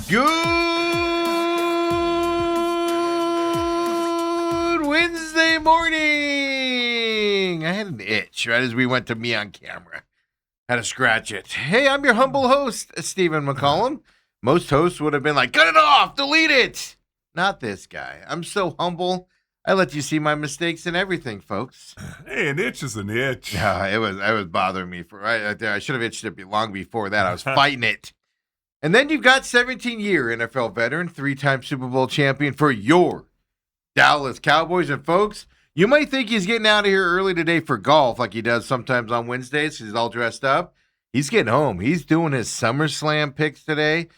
Good Wednesday morning. I had an itch right as we went to me on camera. Had to scratch it. Hey, I'm your humble host, Stephen McCollum. Most hosts would have been like, cut it off, delete it. Not this guy. I'm so humble. I let you see my mistakes and everything, folks. Hey, an itch is an itch. Yeah, it was bothering me for right there. I should have itched it long before that. I was fighting it. And then you've got 17-year NFL veteran, 3-time Super Bowl champion for your Dallas Cowboys. And folks, you might think he's getting out of here early today for golf like he does sometimes on Wednesdays. He's all dressed up. He's getting home. He's doing his SummerSlam picks today.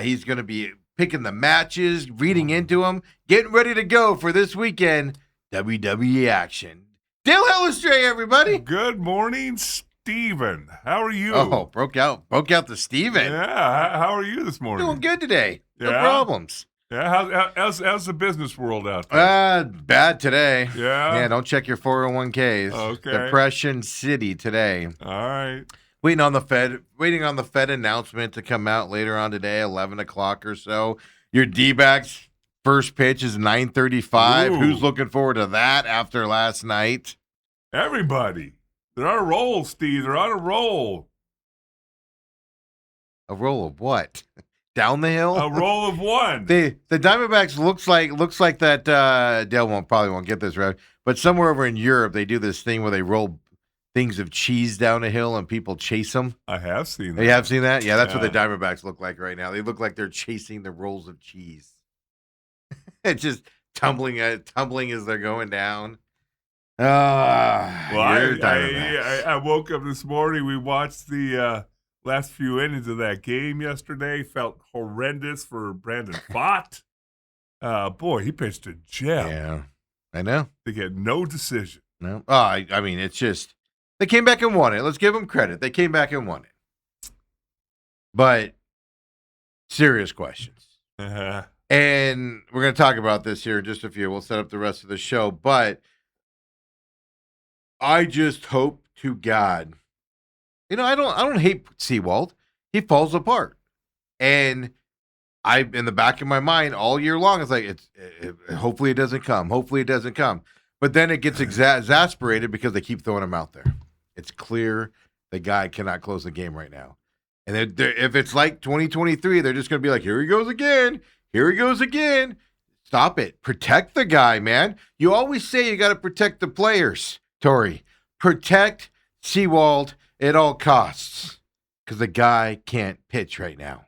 He's going to be picking the matches, reading into them, getting ready to go for this weekend WWE action. Dale Hellestrae, everybody. Good morning, Steven. How are you? Oh, broke out the Steven. Yeah, how are you this morning? Doing good today. No Yeah? problems. Yeah, how's the business world out there? Bad today. Yeah? Yeah, don't check your 401ks. Okay. Depression City today. All right. Waiting on the Fed announcement to come out later on today, 11 o'clock or so. Your D-backs first pitch is 9:35. Ooh. Who's looking forward to that after last night? Everybody. They're on a roll, Steve. They're on a roll. A roll of what? Down the hill? A roll of one. The Diamondbacks looks like that. Dale probably won't get this right, but somewhere over in Europe they do this thing where they roll things of cheese down a hill and people chase them. I have seen that. You have seen that? Yeah, that's what Yeah. the Diamondbacks look like right now. They look like they're chasing the rolls of cheese. It's just tumbling as they're going down. Well, Diamondbacks. I woke up this morning. We watched the last few innings of that game yesterday. Felt horrendous for Brandon Pfaadt. Boy, he pitched a gem. Yeah, I know. They get no decision. No, I mean, it's just they came back and won it. Let's give them credit. They came back and won it. But serious questions. Uh-huh. And we're going to talk about this here in just a few. We'll set up the rest of the show. But I just hope to God, I don't hate Seawald. He falls apart. And in the back of my mind all year long, it's like, hopefully it doesn't come. Hopefully it doesn't come. But then it gets exasperated because they keep throwing him out there. It's clear the guy cannot close the game right now. And if it's like 2023, they're just going to be like, here he goes again. Here he goes again. Stop it. Protect the guy, man. You always say you got to protect the players, Tori. Protect Seawald at all costs because the guy can't pitch right now.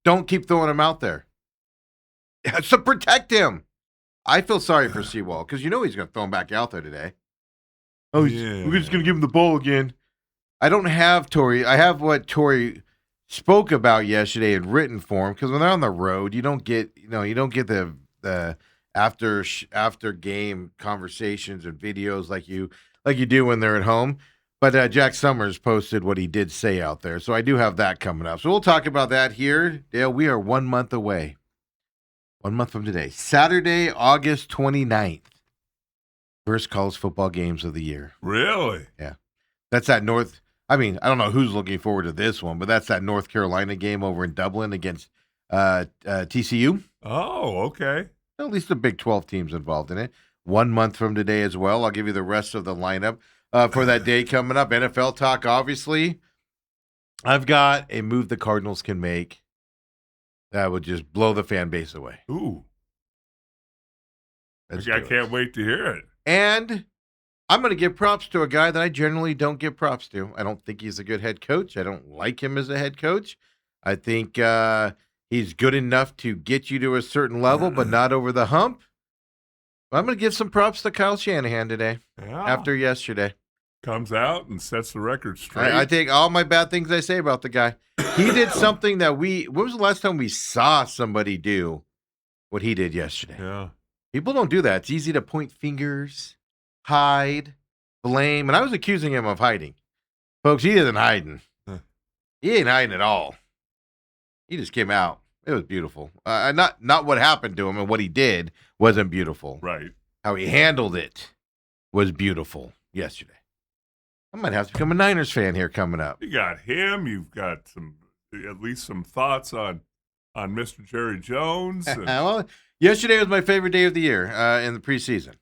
Don't keep throwing him out there. So protect him. I feel sorry for Seawald because he's going to throw him back out there today. Oh, we're just going to give him the ball again. I don't have Tori. I have what Tori spoke about yesterday in written form because when they're on the road, you don't get the after game conversations and videos like you do when they're at home. But Jack Summers posted what he did say out there, so I do have that coming up. So we'll talk about that here, Dale. We are 1 month away. 1 month from today, Saturday, August 29th. First college football games of the year. Really? Yeah. That's that North. I mean, I don't know who's looking forward to this one, but that's that North Carolina game over in Dublin against TCU. Oh, okay. At least the Big 12 teams involved in it. 1 month from today as well. I'll give you the rest of the lineup for that day coming up. NFL talk, obviously. I've got a move the Cardinals can make that would just blow the fan base away. Ooh. I Let's do it. can't wait to hear it. And I'm going to give props to a guy that I generally don't give props to. I don't think he's a good head coach. I don't like him as a head coach. I think he's good enough to get you to a certain level, but not over the hump. But I'm going to give some props to Kyle Shanahan today after yesterday. Comes out and sets the record straight. I take all my bad things I say about the guy. He did something that when was the last time we saw somebody do what he did yesterday? Yeah. People don't do that. It's easy to point fingers, hide, blame. And I was accusing him of hiding. Folks, he isn't hiding. He ain't hiding at all. He just came out. It was beautiful. Not what happened to him and what he did wasn't beautiful. Right. How he handled it was beautiful yesterday. I might have to become a Niners fan here coming up. You got him. You've got at least some thoughts on on Mr. Jerry Jones. And Well, yesterday was my favorite day of the year in the preseason.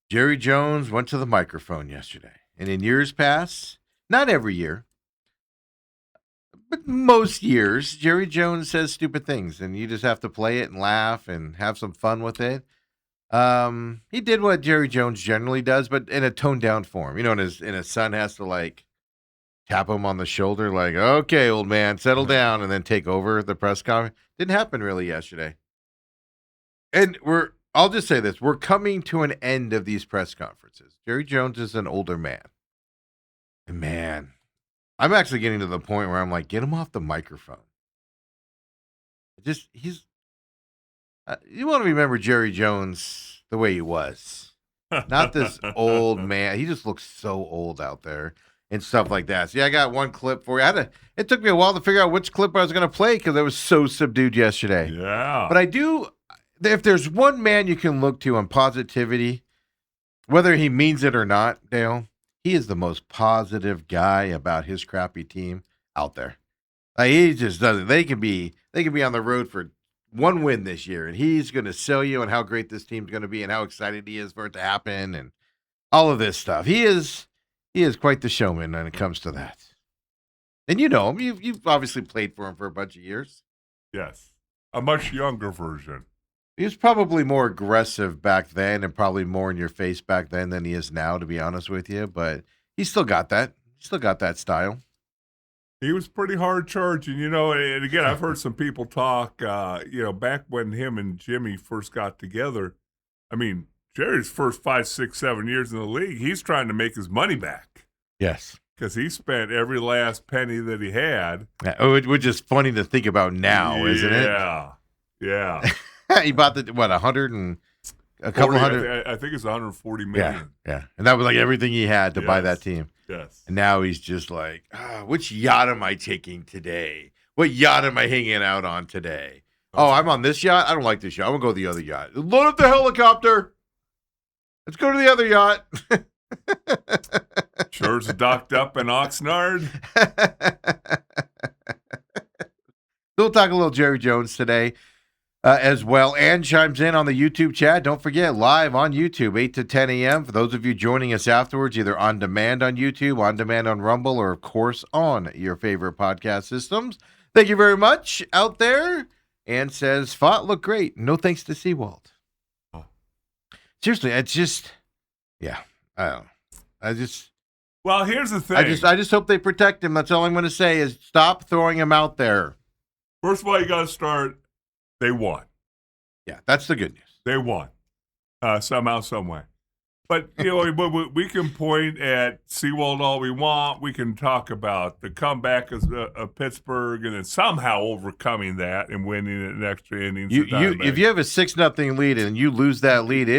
Jerry Jones went to the microphone yesterday. And in years past, not every year, but most years, Jerry Jones says stupid things, and you just have to play it and laugh and have some fun with it. He did what Jerry Jones generally does, but in a toned down form. And his son has to like tap him on the shoulder, like, "Okay, old man, settle down," and then take over the press conference. Didn't happen really yesterday. And I'll just say this: we're coming to an end of these press conferences. Jerry Jones is an older man, and man, I'm actually getting to the point where I'm like, get him off the microphone. He's. You want to remember Jerry Jones the way he was, not this old man. He just looks so old out there and stuff like that. So yeah, I got one clip for you. It took me a while to figure out which clip I was going to play because I was so subdued yesterday. yeah. But I do. If there's one man you can look to on positivity, whether he means it or not, Dale, he is the most positive guy about his crappy team out there. Like, he just doesn't. They can be on the road for one win this year, and he's going to sell you on how great this team's going to be and how excited he is for it to happen and all of this stuff. He is quite the showman when it comes to that. And you know him. You've obviously played for him for a bunch of years. Yes. A much younger version. He was probably more aggressive back then and probably more in your face back then than he is now, to be honest with you. But he still got that. He still got that style. He was pretty hard charging, and again, I've heard some people talk, back when him and Jimmy first got together. I mean, Jerry's first 5, 6, 7 years in the league, he's trying to make his money back. Yes. Because he spent every last penny that he had. Yeah, which is funny to think about now, isn't it? Yeah. He bought the 100 and a couple 40, hundred. I think it's 140 million. Yeah. And that was like everything he had to buy that team. Yes. And now he's just like, which yacht am I taking today? What yacht am I hanging out on today? Oh, I'm on this yacht? I don't like this yacht. I'm going to go to the other yacht. Load up the helicopter. Let's go to the other yacht. Sure's docked up in Oxnard. We'll talk a little Jerry Jones today. As well, and chimes in on the YouTube chat. Don't forget, live on YouTube, 8 to 10 a.m. For those of you joining us afterwards, either on demand on YouTube, on demand on Rumble, or, of course, on your favorite podcast systems. Thank you very much out there. And says, Fott looked great. No thanks to Seawald. Oh. Seriously, it's just, I don't know. Well, here's the thing. I just hope they protect him. That's all I'm going to say is stop throwing him out there. First of all, you got to start. They won. Yeah, that's the good news. They won somehow, some way. But, we can point at Seawald all we want. We can talk about the comeback of Pittsburgh and then somehow overcoming that and winning it in extra innings. If you have a 6-0 lead and you lose that lead,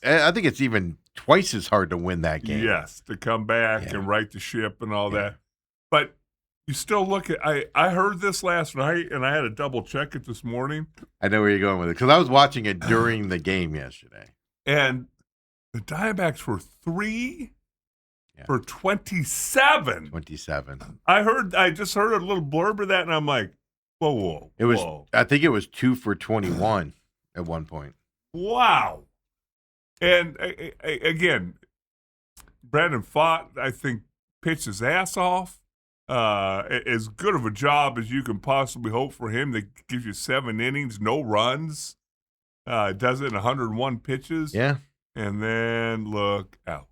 I think it's even twice as hard to win that game. Yes, to come back and right the ship and all that. But you still look at I heard this last night, and I had to double-check it this morning. I know where you're going with it, because I was watching it during the game yesterday. And the Diamondbacks were 3 for 27. 27. I just heard a little blurb of that, and I'm like, whoa. I think it was 2 for 21 at one point. Wow. And, again, Brandon Fott, I think, pitched his ass off. As good of a job as you can possibly hope for him. That gives you 7 innings, no runs. Does it in 101 pitches. Yeah. And then look out.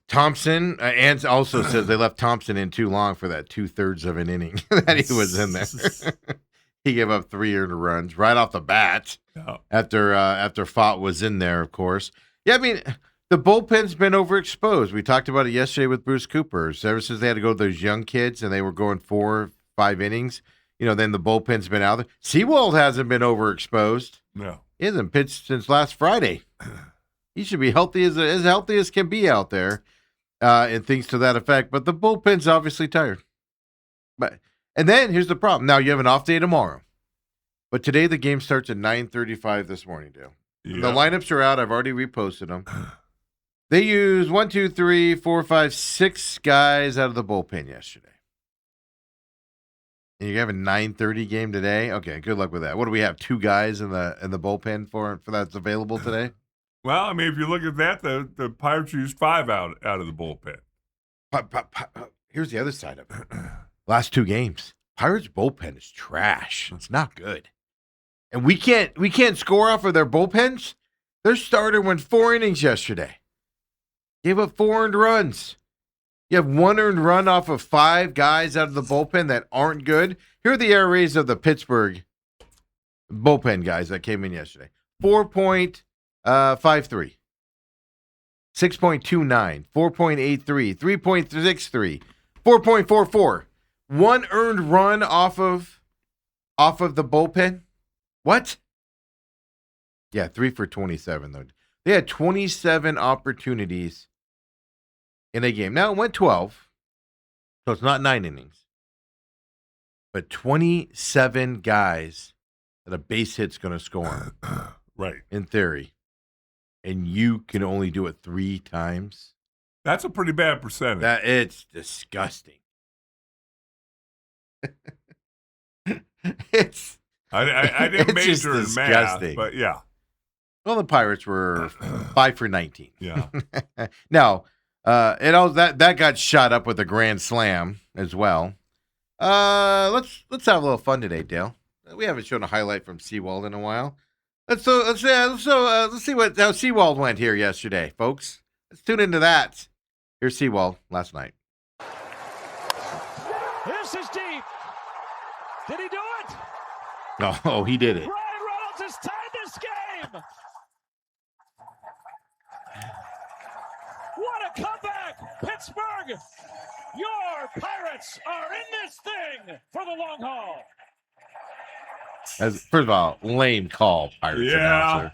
Thompson, and also says they left Thompson in too long for that 2/3 of an inning that he was in there. He gave up 3 earned runs right off the bat after Fott was in there, of course. Yeah, I mean, the bullpen's been overexposed. We talked about it yesterday with Bruce Cooper. Ever since they had to go to those young kids and they were going 4, 5 innings, then the bullpen's been out there. Seawald hasn't been overexposed. No. He hasn't pitched since last Friday. He should be healthy as can be out there, and things to that effect. But the bullpen's obviously tired. And then here's the problem. Now you have an off day tomorrow, but today the game starts at 9:35 this morning, Dale. Yep. The lineups are out. I've already reposted them. They used 1, 2, 3, 4, 5, 6 guys out of the bullpen yesterday. And you have a 9:30 game today. Okay, good luck with that. What do we have? 2 guys in the bullpen for that's available today. Well, I mean, if you look at that, the Pirates used 5 out of the bullpen. Here's the other side of it. Last 2 games, Pirates bullpen is trash. It's not good, and we can't score off of their bullpens. Their starter went 4 innings yesterday. Gave up 4 earned runs. You have 1 earned run off of 5 guys out of the bullpen that aren't good. Here are the ERAs of the Pittsburgh bullpen guys that came in yesterday. 4.53, 6.29, 4.83, 3.63, 4.44. 1 earned run off of the bullpen. What? Yeah, 3 for 27 though. They had 27 opportunities in a game. Now it went 12, so it's not 9 innings. But 27 guys that a base hit's going to score on, right? In theory, and you can only do it 3 times. That's a pretty bad percentage. It's disgusting. It's. I didn't major in math, but yeah. Well, the Pirates were 5 for 19. Yeah. Now. That got shot up with a grand slam as well. Let's have a little fun today, Dale. We haven't shown a highlight from Seawald in a while. Let's see how Seawald went here yesterday, folks. Let's tune into that. Here's Seawald last night. This is deep. Did he do it? Oh, he did it. Ryan Reynolds has tied this game. What a comeback! Pittsburgh, your Pirates are in this thing for the long haul. First of all, lame call, Pirates announcer.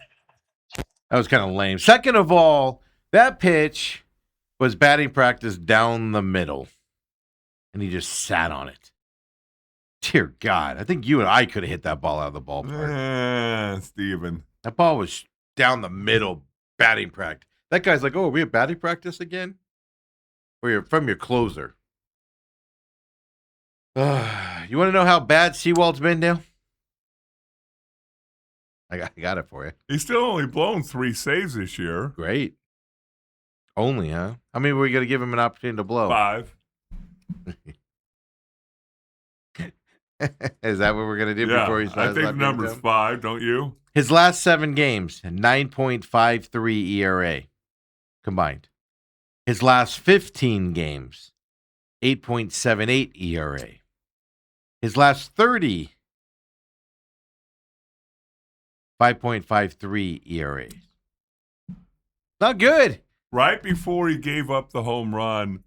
Yeah. That was kind of lame. Second of all, that pitch was batting practice down the middle, and he just sat on it. Dear God, I think you and I could have hit that ball out of the ballpark. Steven. That ball was down the middle, batting practice. That guy's like, "Oh, are we at batting practice again?" Or you're from your closer. You want to know how bad Seawald's been, Dale? I got it for you. He's still only blown 3 saves this year. Great. Only, huh? How many were we going to give him an opportunity to blow? 5. Is that what we're going to do before he starts? I think the number's 5, don't you? His last 7 games, 9.53 ERA combined. His last 15 games, 8.78 ERA. His last 30, 5.53 ERA. Not good. Right before he gave up the home run,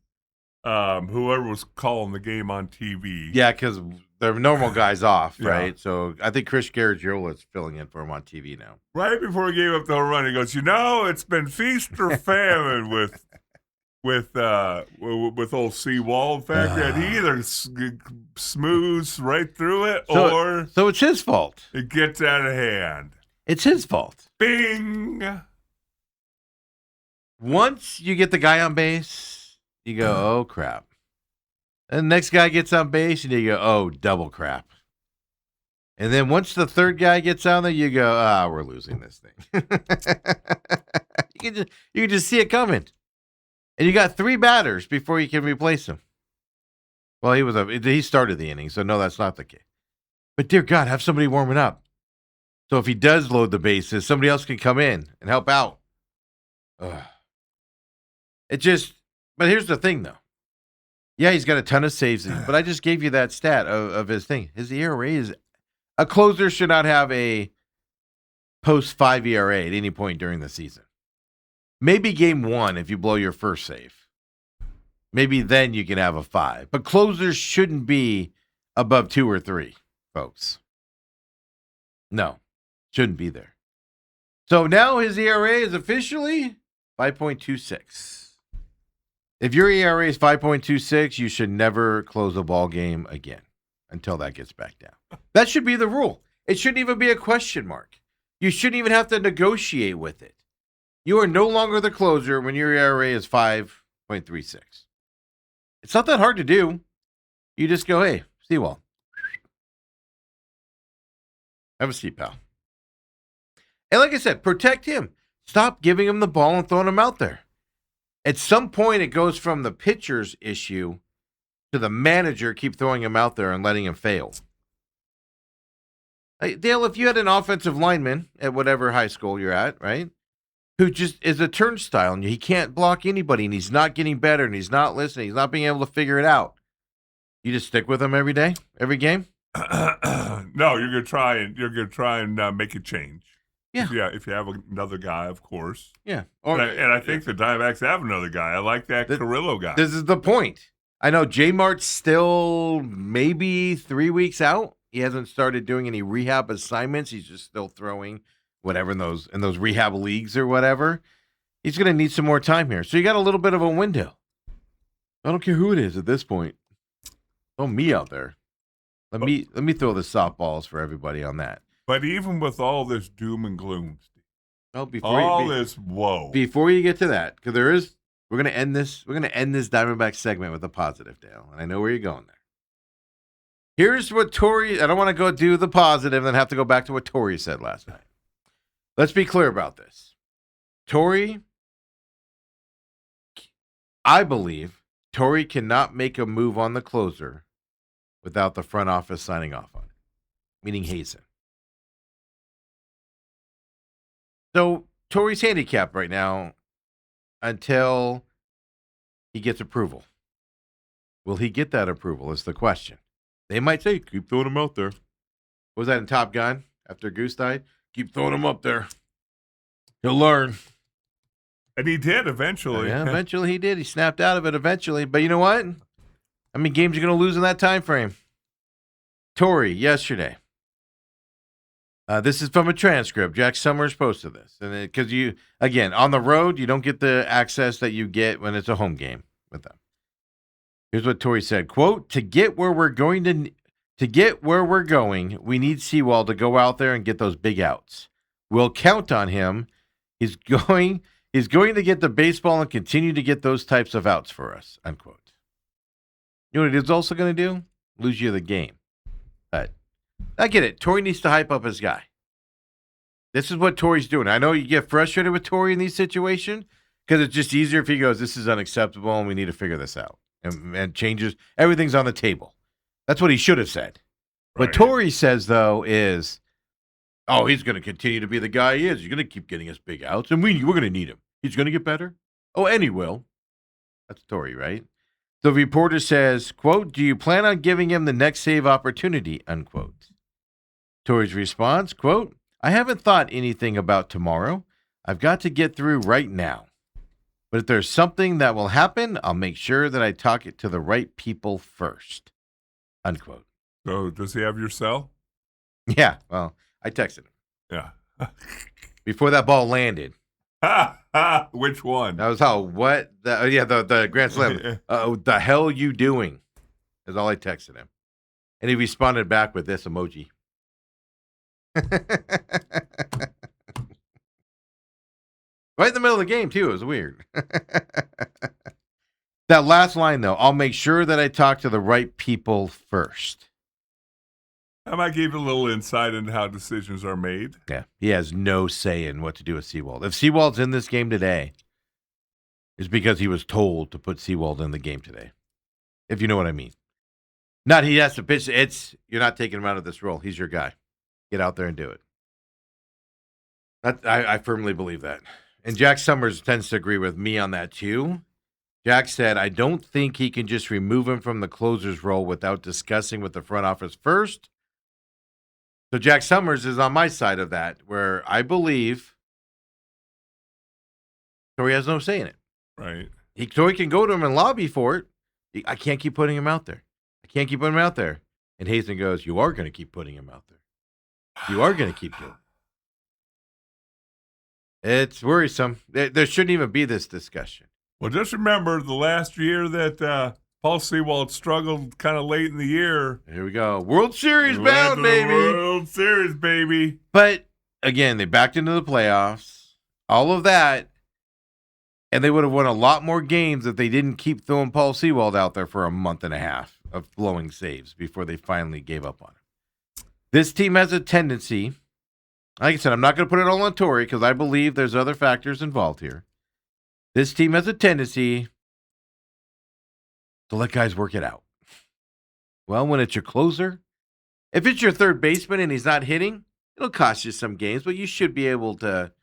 whoever was calling the game on TV. Yeah, because the normal guy's off, Yeah. right? So I think Chris Garagiola is filling in for him on TV now. Right before he gave up the home run, he goes, it's been feast or famine with old Seawald. In fact, he either smooths right through it or so it's his fault. It gets out of hand. It's his fault. Bing. Once you get the guy on base, you go, oh, crap. And the next guy gets on base, and you go, oh, double crap. And then once the third guy gets on there, you go, we're losing this thing. You can just see it coming. And you got 3 batters before you can replace him. Well, he started the inning, so no, that's not the case. But dear God, have somebody warming up. So if he does load the bases, somebody else can come in and help out. Ugh. But here's the thing, though. Yeah, he's got a ton of saves, but I just gave you that stat of his thing. His ERA is, a closer should not have a post 5 ERA at any point during the season. Maybe game 1 if you blow your first save. Maybe then you can have a 5. But closers shouldn't be above 2 or 3, folks. No, shouldn't be there. So now his ERA is officially 5.26. If your ERA is 5.26, you should never close a ball game again until that gets back down. That should be the rule. It shouldn't even be a question mark. You shouldn't even have to negotiate with it. You are no longer the closer when your ERA is 5.36. It's not that hard to do. You just go, hey, Seawald, Have a seat, pal. And like I said, protect him. Stop giving him the ball and throwing him out there. At some point, it goes from the pitcher's issue to the manager keep throwing him out there and letting him fail. Hey, Dale, if you had an offensive lineman at whatever high school you're at, right, who just is a turnstile and he can't block anybody and he's not getting better and he's not listening, he's not being able to figure it out, you just stick with him every day, every game? No, you're gonna try and make a change. Yeah. If you have another guy, of course. Yeah. And I think the Diamondbacks have another guy. I like that Carrillo guy. This is the point. I know J Mart's still maybe 3 weeks out. He hasn't started doing any rehab assignments. He's just still throwing whatever in those rehab leagues or whatever. He's going to need some more time here. So you got a little bit of a window. I don't care who it is at this point. Throw me out there. Let me throw the softballs for everybody on that. But even with all this doom and gloom, this woe. Before you get to that, because we're gonna end this Diamondback segment with a positive, Dale, and I know where you're going there. Here's what Torrey. I don't want to go do the positive, and then have to go back to what Torrey said last night. Let's be clear about this. Torrey, I believe Torrey cannot make a move on the closer without the front office signing off on it, meaning Hazen. So Torrey's handicapped right now until he gets approval. Will he get that approval is the question. They might say, keep throwing him out there. What was that in Top Gun after Goose died? Keep throwing him up there. He'll learn. And he did eventually. Yeah, eventually he did. He snapped out of it eventually. But you know what? How many games are you going to lose in that time frame? Torrey, yesterday. This is from a transcript. Jack Summers posted this. And because on the road, you don't get the access that you get when it's a home game with them. Here's what Torrey said, quote, to get where we're going, we need Sewald to go out there and get those big outs. We'll count on him. He's going to get the baseball and continue to get those types of outs for us, unquote. You know what he's also going to do? Lose you the game. But I get it. Torrey needs to hype up his guy. This is what Torrey's doing. I know you get frustrated with Torrey in these situations because it's just easier if he goes, this is unacceptable and we need to figure this out. And changes. Everything's on the table. That's what he should have said. Right. What Torrey says, though, is, he's going to continue to be the guy he is. He's going to keep getting us big outs, and we're going to need him. He's going to get better. Oh, and he will. That's Torrey, right? The reporter says, quote, do you plan on giving him the next save opportunity, unquote. Torrey's response, quote, I haven't thought anything about tomorrow. I've got to get through right now. But if there's something that will happen, I'll make sure that I talk it to the right people first, unquote. So does he have your cell? Yeah, well, I texted him. Yeah. Before that ball landed. Which one? That was the Grand Slam. The hell you doing? Is all I texted him. And he responded back with this emoji. Right in the middle of the game, too. It was weird. That last line, though, I'll make sure that I talk to the right people first. I might give you a little insight into how decisions are made. Yeah, he has no say in what to do with Sewald. If Sewald's in this game today, it's because he was told to put Sewald in the game today. If you know what I mean. Not he has to pitch. You're not taking him out of this role. He's your guy. Get out there and do it. I firmly believe that. And Jack Summers tends to agree with me on that, too. Jack said, I don't think he can just remove him from the closer's role without discussing with the front office first. So Jack Summers is on my side of that, where I believe Torrey has no say in it. Right. Torrey can go to him and lobby for it. I can't keep putting him out there. And Hazen goes, you are going to keep putting him out there. You are going to keep doing it. It's worrisome. There shouldn't even be this discussion. Well, just remember the last year that Paul Sewald struggled kind of late in the year. Here we go. World Series bound, baby. World Series, baby. But, again, they backed into the playoffs. All of that. And they would have won a lot more games if they didn't keep throwing Paul Sewald out there for a month and a half of blowing saves before they finally gave up on him. This team has a tendency, like I said, I'm not going to put it all on Torrey because I believe there's other factors involved here. This team has a tendency to let guys work it out. Well, when it's your closer, if it's your third baseman and he's not hitting, it'll cost you some games, but you should be able to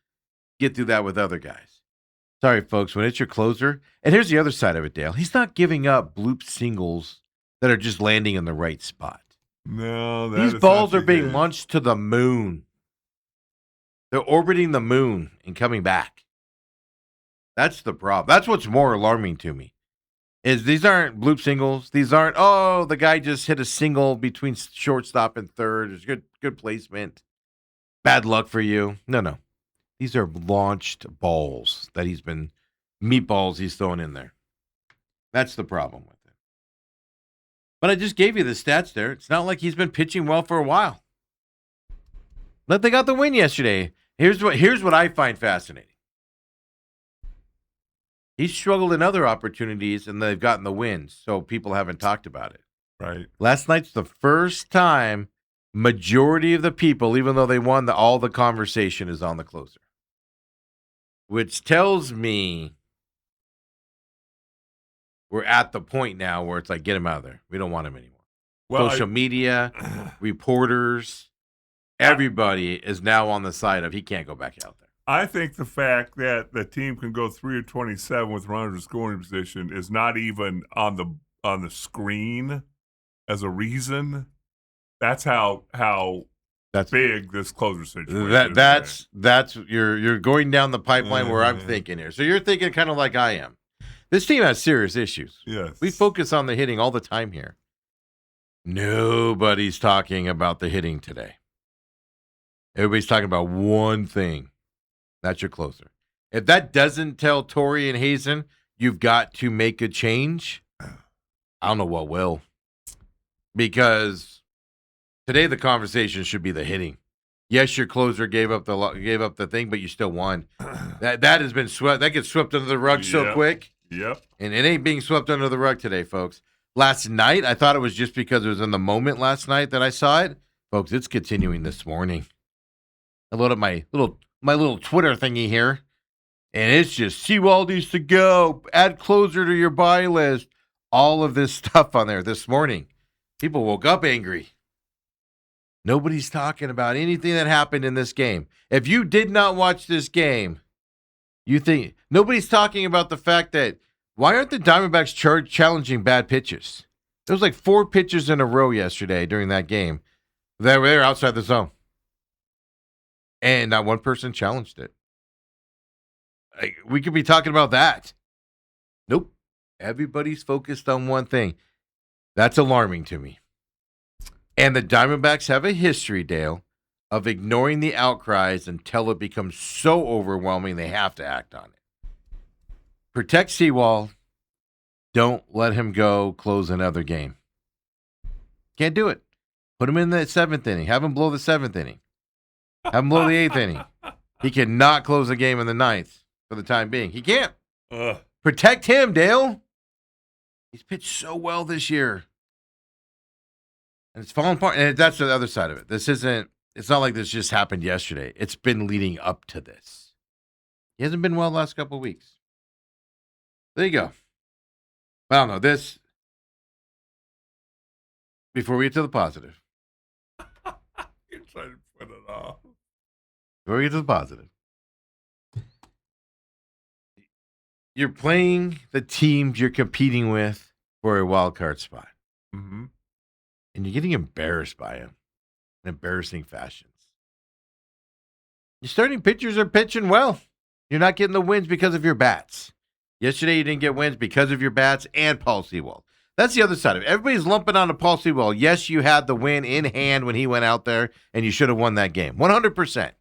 get through that with other guys. Sorry, folks, when it's your closer, and here's the other side of it, Dale. He's not giving up bloop singles that are just landing in the right spot. No, these balls are being launched to the moon. They're orbiting the moon and coming back. That's the problem. That's what's more alarming to me. Is these aren't bloop singles. These aren't, the guy just hit a single between shortstop and third. It's good placement. Bad luck for you. No. These are launched balls that meatballs he's throwing in there. That's the problem with it. But I just gave you the stats there. It's not like he's been pitching well for a while. But they got the win yesterday. Here's what I find fascinating. He's struggled in other opportunities, and they've gotten the wins, so people haven't talked about it. Right. Last night's the first time majority of the people, even though they won, all the conversation is on the closer. Which tells me we're at the point now where it's like, get him out of there. We don't want him anymore. Well, social media, reporters, everybody is now on the side of he can't go back out there. I think the fact that the team can go 3 of 27 with runners in scoring position is not even on the screen as a reason. That's how big this closer situation is. That's you're going down the pipeline where I'm thinking here. So you're thinking kind of like I am. This team has serious issues. Yes. We focus on the hitting all the time here. Nobody's talking about the hitting today. Everybody's talking about one thing. That's your closer. If that doesn't tell Torrey and Hazen you've got to make a change, I don't know what will. Because today the conversation should be the hitting. Yes, your closer gave up the thing, but you still won. That has been swept. That gets swept under the rug so quick. Yep. And it ain't being swept under the rug today, folks. Last night, I thought it was just because it was in the moment last night that I saw it. Folks, it's continuing this morning. I loaded my little Twitter thingy here, and it's just Sewald needs to go. Add closer to your buy list. All of this stuff on there this morning. People woke up angry. Nobody's talking about anything that happened in this game. If you did not watch this game, you think nobody's talking about the fact that why aren't the Diamondbacks challenging bad pitches? There was like 4 pitches in a row yesterday during that game that were outside the zone. And not one person challenged it. We could be talking about that. Nope. Everybody's focused on one thing. That's alarming to me. And the Diamondbacks have a history, Dale, of ignoring the outcries until it becomes so overwhelming they have to act on it. Protect Sewald. Don't let him go close another game. Can't do it. Put him in the 7th inning. Have him blow the 7th inning. Have him blow the 8th inning. He cannot close a game in the 9th for the time being. He can't. Protect him, Dale. He's pitched so well this year. And it's falling apart. And that's the other side of it. It's not like this just happened yesterday. It's been leading up to this. He hasn't been well the last couple of weeks. There you go. I don't know. Before we get to the positive. You're trying to put it off. Before we get to the positive. You're playing the teams you're competing with for a wild card spot. Mm-hmm. And you're getting embarrassed by them in embarrassing fashions. Your starting pitchers are pitching well. You're not getting the wins because of your bats. Yesterday, you didn't get wins because of your bats and Paul Sewald. That's the other side of it. Everybody's lumping on to Paul Sewald. Yes, you had the win in hand when he went out there, and you should have won that game. 100%.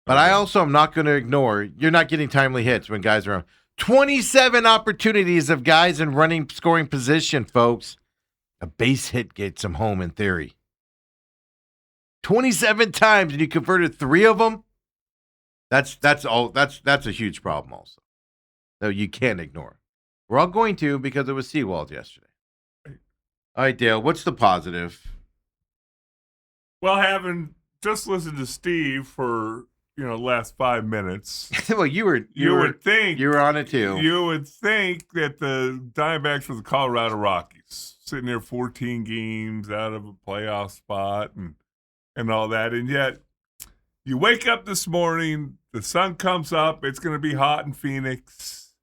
But I also am not going to ignore you're not getting timely hits when guys are on. 27 opportunities of guys in running scoring position, folks. A base hit gets them home in theory. 27 times, and you converted 3 of them. That's a huge problem also. So you can't ignore. We're all going to because it was Sewald yesterday. All right, Dale, what's the positive? Well, having just listened to Steve for last 5 minutes, Well, you would think you were on it too. You would think that the Diamondbacks were the Colorado Rockies, sitting there 14 games out of a playoff spot and all that, and yet you wake up this morning, the sun comes up, it's going to be hot in Phoenix,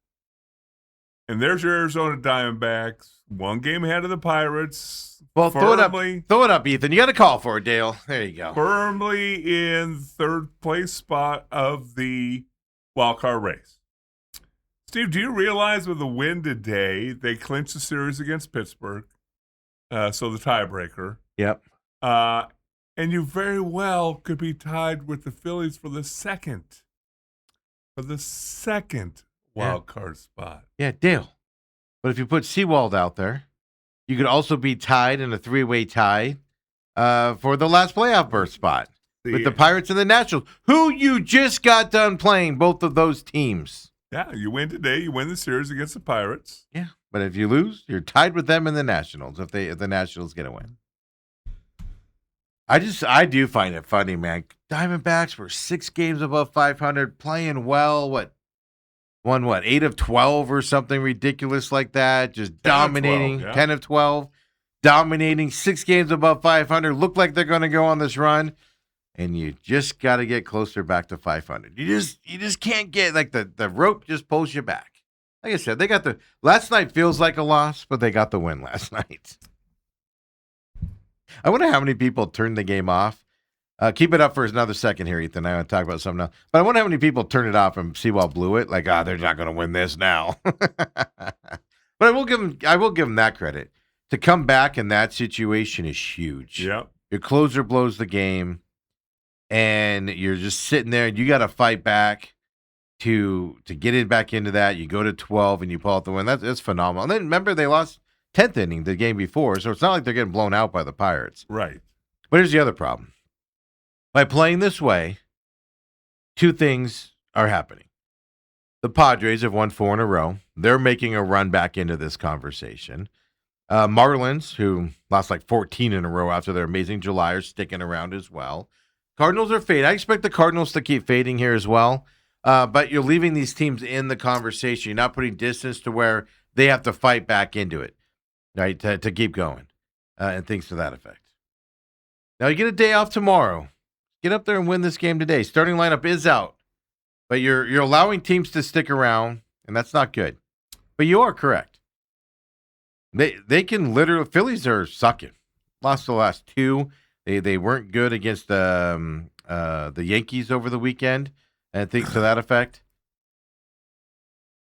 and there's your Arizona Diamondbacks, 1 game ahead of the Pirates. Well, throw it up, Ethan. You got a call for it, Dale. There you go. Firmly in third place spot of the wild card race. Steve, do you realize with a win today, they clinched the series against Pittsburgh, so the tiebreaker. Yep. And you very well could be tied with the Phillies for the second wild card spot. Yeah, Dale. But if you put Seawald out there, you could also be tied in a 3-way tie for the last playoff berth spot with the Pirates and the Nationals, who you just got done playing, both of those teams. Yeah, you win today, you win the series against the Pirates. Yeah, but if you lose, you're tied with them and the Nationals if the Nationals get a win. I do find it funny, man. Diamondbacks were 6 games above 500, playing well. Won 8 of 12 or something ridiculous like that. Just dominating 10 of 12, dominating 6 games above 500. Look like they're going to go on this run, and you just got to get closer back to 500. You just can't get the rope just pulls you back. Like I said, they got last night feels like a loss, but they got the win last night. I wonder how many people turned the game off. Keep it up for another second here, Ethan. I want to talk about something else. But I wonder how many people turned it off and Seawald blew it. Like, they're not going to win this now. But I will give them that credit. To come back in that situation is huge. Yep. Your closer blows the game, and you're just sitting there, and you got to fight back to get it back into that. You go to 12, and you pull out the win. That's phenomenal. And then, remember, they lost 10th inning the game before, so it's not like they're getting blown out by the Pirates. Right. But here's the other problem. By playing this way, 2 things are happening. The Padres have won 4 in a row. They're making a run back into this conversation. Marlins, who lost 14 in a row after their amazing July, are sticking around as well. Cardinals are fading. I expect the Cardinals to keep fading here as well. But you're leaving these teams in the conversation. You're not putting distance to where they have to fight back into it, right, to keep going, and things to that effect. Now, you get a day off tomorrow. Get up there and win this game today. Starting lineup is out, but you're allowing teams to stick around, and that's not good. But you are correct. They can literally. Phillies are sucking. Lost the last 2. They weren't good against the Yankees over the weekend, and things to that effect.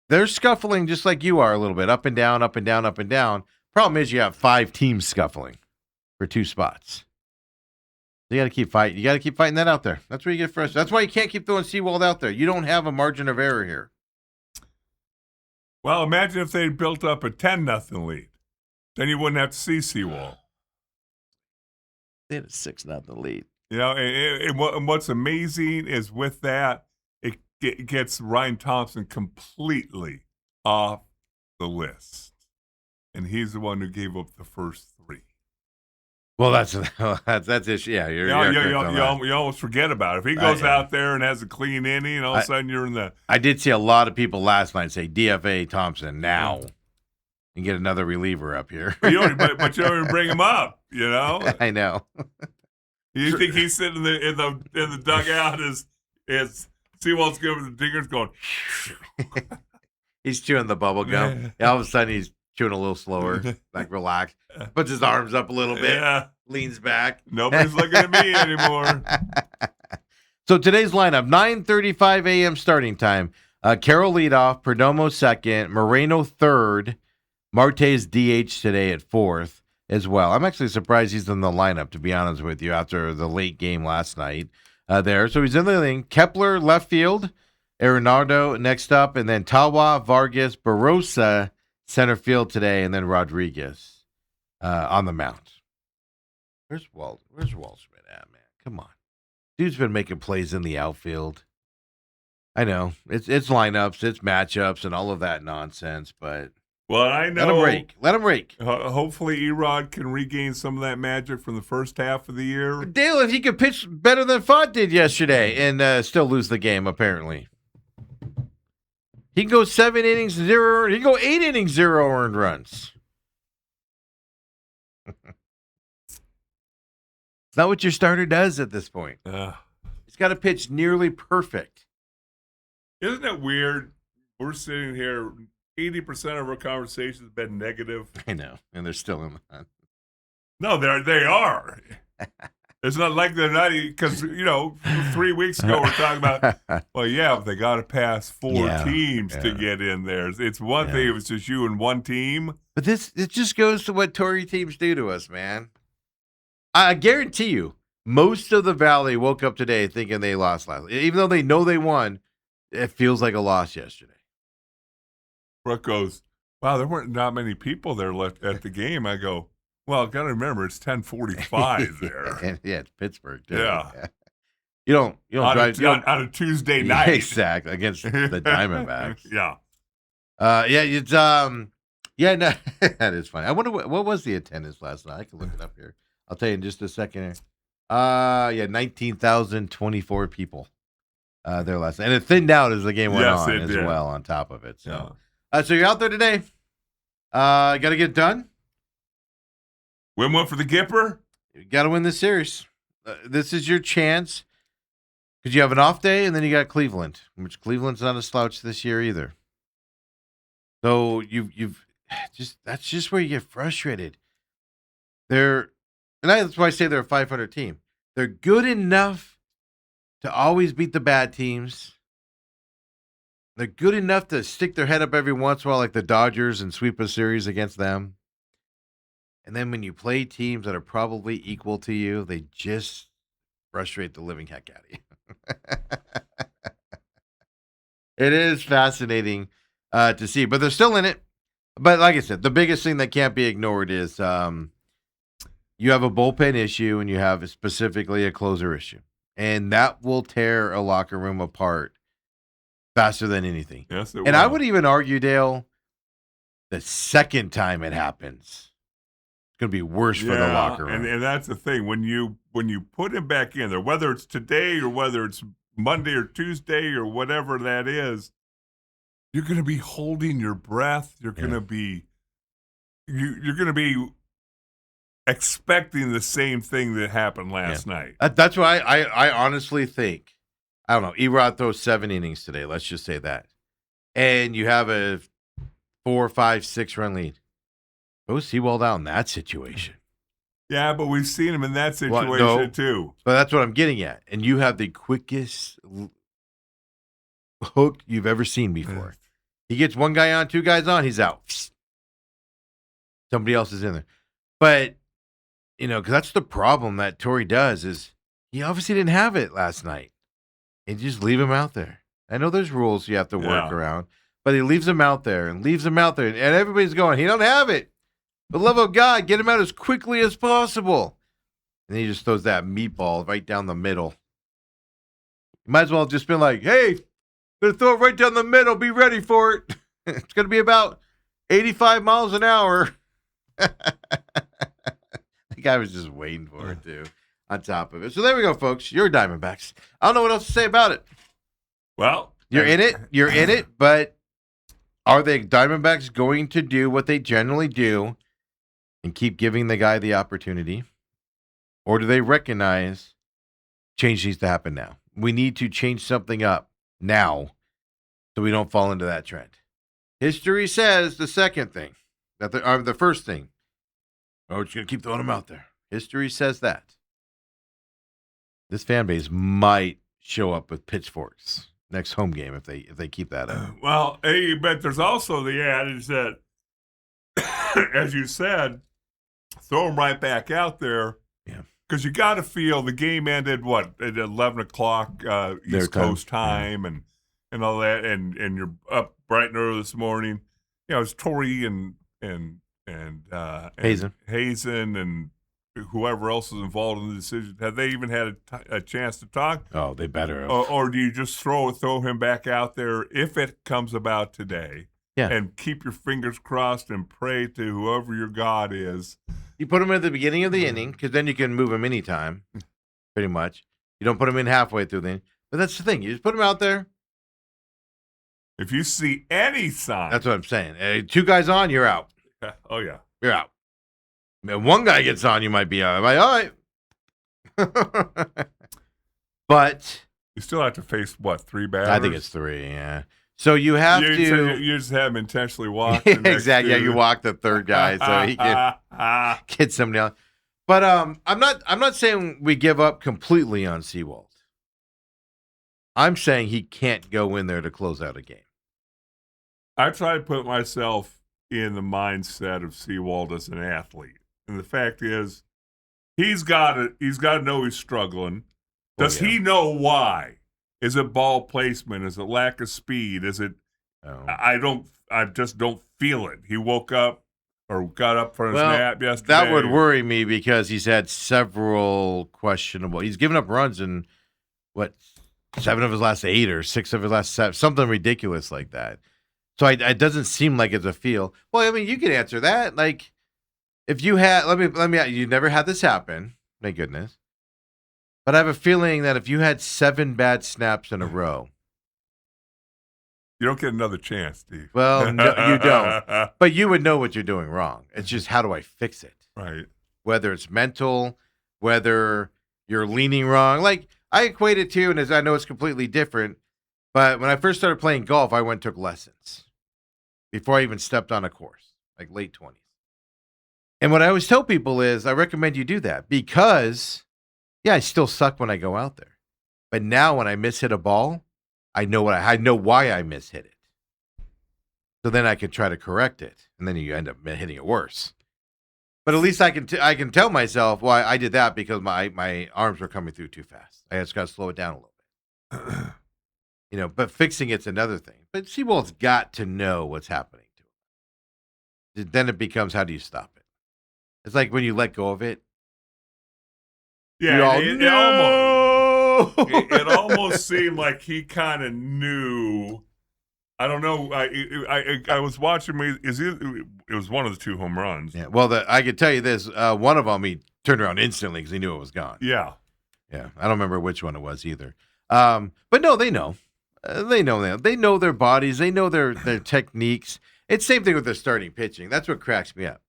They're scuffling just like you are a little bit, up and down, up and down, up and down. Problem is you have 5 teams scuffling for 2 spots. You got to keep fighting. You got to keep fighting that out there. That's where you get frustrated. That's why you can't keep throwing Seawald out there. You don't have a margin of error here. Well, imagine if they built up a 10-0 lead. Then you wouldn't have to see Seawald. They had a 6-0 lead. And what's amazing is with that, it gets Ryan Thompson completely off the list. And he's the one who gave up the first 3. Well, that's issue. Yeah, you almost forget about it. If he goes out there and has a clean inning, and all of a sudden you're in the. I did see a lot of people last night say DFA Thompson now, and get another reliever up here. But you don't even bring him up. I know. You think he's sitting in the dugout as Seawald's giving the dingers going. He's chewing the bubble gum. Yeah, all of a sudden he's chewing a little slower, relax. Puts his arms up a little bit, leans back. Nobody's looking at me anymore. So today's lineup, 9:35 a.m. starting time. Carroll leadoff, Perdomo second, Moreno third, Marte's DH today at 4th as well. I'm actually surprised he's in the lineup, to be honest with you, after the late game last night there. So he's in the inning. Kepler left field, Arenado next up, and then Tawa, Vargas, Barossa center field today, and then Rodriguez on the mound. Where's Waldschmidt at, man? Come on. Dude's been making plays in the outfield. I know. It's lineups, it's matchups, and all of that nonsense, but Well, I know. Let him rake. Hopefully, Erod can regain some of that magic from the first half of the year. Dale, if he could pitch better than Fott did yesterday and still lose the game, apparently. He can go 7 innings, 0. He can go 8 innings, 0 earned runs. It's not what your starter does at this point. He's got to pitch nearly perfect. Isn't it weird? We're sitting here, 80% of our conversations have been negative. I know, and they're still in the hunt. No, they are. It's not like they're not, because, 3 weeks ago we're talking about, well, yeah, but they got to pass 4 teams to get in there. It's one thing if it's just you and one team. But it just goes to what Tory teams do to us, man. I guarantee you, most of the Valley woke up today thinking they lost last. Even though they know they won, it feels like a loss yesterday. Brooke goes, wow, there weren't not many people there left at the game. I go, well, got to remember, it's 10:45 there. And, it's Pittsburgh, too. Yeah. You don't drive on a Tuesday night. Exactly, against the Diamondbacks. Yeah. It's no, that is funny. I wonder what was the attendance last night. I can look it up here. I'll tell you in just a second here. 19,024 people there last night. And it thinned out as the game went on as well on top of it. So so you're out there today. Got to get it done. Win one for the Gipper. You got to win this series. This is your chance because you have an off day and then you got Cleveland, which Cleveland's not a slouch this year either. So that's just where you get frustrated. That's why I say they're a 500 team. They're good enough to always beat the bad teams. They're good enough to stick their head up every once in a while, like the Dodgers, and sweep a series against them. And then when you play teams that are probably equal to you, they just frustrate the living heck out of you. It is fascinating to see, but they're still in it. But like I said, the biggest thing that can't be ignored is you have a bullpen issue and you have specifically a closer issue. And that will tear a locker room apart faster than anything. Yes, and I would even argue, Dale, the second time it happens, it's going to be worse for the locker room. And that's the thing. When you put him back in there, whether it's today or whether it's Monday or Tuesday or whatever that is, you're going to be holding your breath. You're going to be you're going to be expecting the same thing that happened last night. That's why I honestly think, I don't know, Erod throws 7 innings today. Let's just say that. And you have a 4, 5, 6 run lead. Go Sewald out in that situation. Yeah, but we've seen him in that situation too. But that's what I'm getting at. And you have the quickest hook you've ever seen before. He gets 1 guy on, 2 guys on, he's out. Somebody else is in there. But, because that's the problem that Torrey does is he obviously didn't have it last night. And just leave him out there. I know there's rules you have to work around, but he leaves him out there and leaves him out there. And everybody's going, he don't have it. For the love of God, get him out as quickly as possible. And he just throws that meatball right down the middle. You might as well have just been like, hey, gonna throw it right down the middle. Be ready for it. It's going to be about 85 miles an hour. The guy was just waiting for it, too, on top of it. So there we go, folks. You're Diamondbacks. I don't know what else to say about it. Well, you're in it. You're in it, but are the Diamondbacks going to do what they generally do and keep giving the guy the opportunity? Or do they recognize change needs to happen now? We need to change something up now so we don't fall into that trend. History says the second thing, the first thing. Oh, we're just going to keep throwing them out there. History says that. This fan base might show up with pitchforks next home game if they keep that up. Well, hey, but there's also the adage that, as you said, throw them right back out there. Yeah. Because you got to feel the game ended, at 11 o'clock East Coast time and all that, and you're up bright and early this morning. It's Torrey and Hazen and whoever else is involved in the decision. Have they even had a chance to talk? Oh, they better have. Or do you just throw him back out there if it comes about today? Yeah. and keep your fingers crossed and pray to whoever your God is. You put him at the beginning of the inning because then you can move him anytime, pretty much. You don't put him in halfway through the inning. But that's the thing. You just put him out there. If you see any sign. That's what I'm saying. Hey, 2 guys on, you're out. Oh, yeah. You're out. If 1 guy gets on, you might be out. I'm like, all right. But you still have to face, 3 batters? I think it's 3, yeah. So you have to. You just have him intentionally walk. Exactly. Yeah, you walk the 3rd guy so he can get somebody else. But I'm not saying we give up completely on Seawald. I'm saying he can't go in there to close out a game. I try to put myself in the mindset of Seawald as an athlete. And the fact is, he's got to know he's struggling. Does he know why? Is it ball placement? Is it lack of speed? Is it I just don't feel it. He woke up or got up for his nap yesterday. That would worry me because he's had several questionable. He's given up runs in 7 of his last 8 or 6 of his last 7, something ridiculous like that. So it doesn't seem like it's a feel. Well, I mean, you could answer that. Like, if you had, let me, you never had this happen, thank goodness. But I have a feeling that if you had 7 bad snaps in a row, you don't get another chance, Steve. Well, no, you don't. But you would know what you're doing wrong. It's just, how do I fix it? Right. Whether it's mental, whether you're leaning wrong. Like, I equate it to, and as I know it's completely different, but when I first started playing golf, I went and took lessons before I even stepped on a course, like late 20s. And what I always tell people is I recommend you do that because, yeah, I still suck when I go out there. But now when I mishit a ball, I know why I mishit it. So then I can try to correct it, and then you end up hitting it worse. But at least I can tell myself, well, I did that because my arms were coming through too fast. I just got to slow it down a little bit. But fixing it's another thing. But Seawald's got to know what's happening to him. Then it becomes, how do you stop it? It's like when you let go of it. Yeah, it almost seemed like he kind of knew. I don't know. I was watching. It was one of the 2 home runs. Yeah. Well, I could tell you this. One of them, he turned around instantly because he knew it was gone. Yeah. Yeah. I don't remember which one it was either. But no, they know. They know their bodies. They know their techniques. It's same thing with the starting pitching. That's what cracks me up.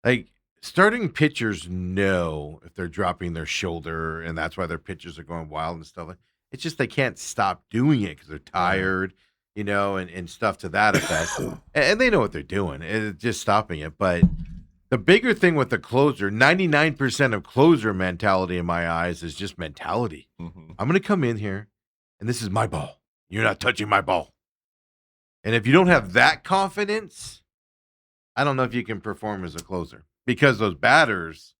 Like, starting pitchers know if they're dropping their shoulder, and that's why their pitchers are going wild and stuff. It's just they can't stop doing it because they're tired, and stuff to that effect. And they know what they're doing. It's just stopping it. But the bigger thing with the closer, 99% of closer mentality in my eyes is just mentality. Mm-hmm. I'm going to come in here, and this is my ball. You're not touching my ball. And if you don't have that confidence, I don't know if you can perform as a closer. Because those batters.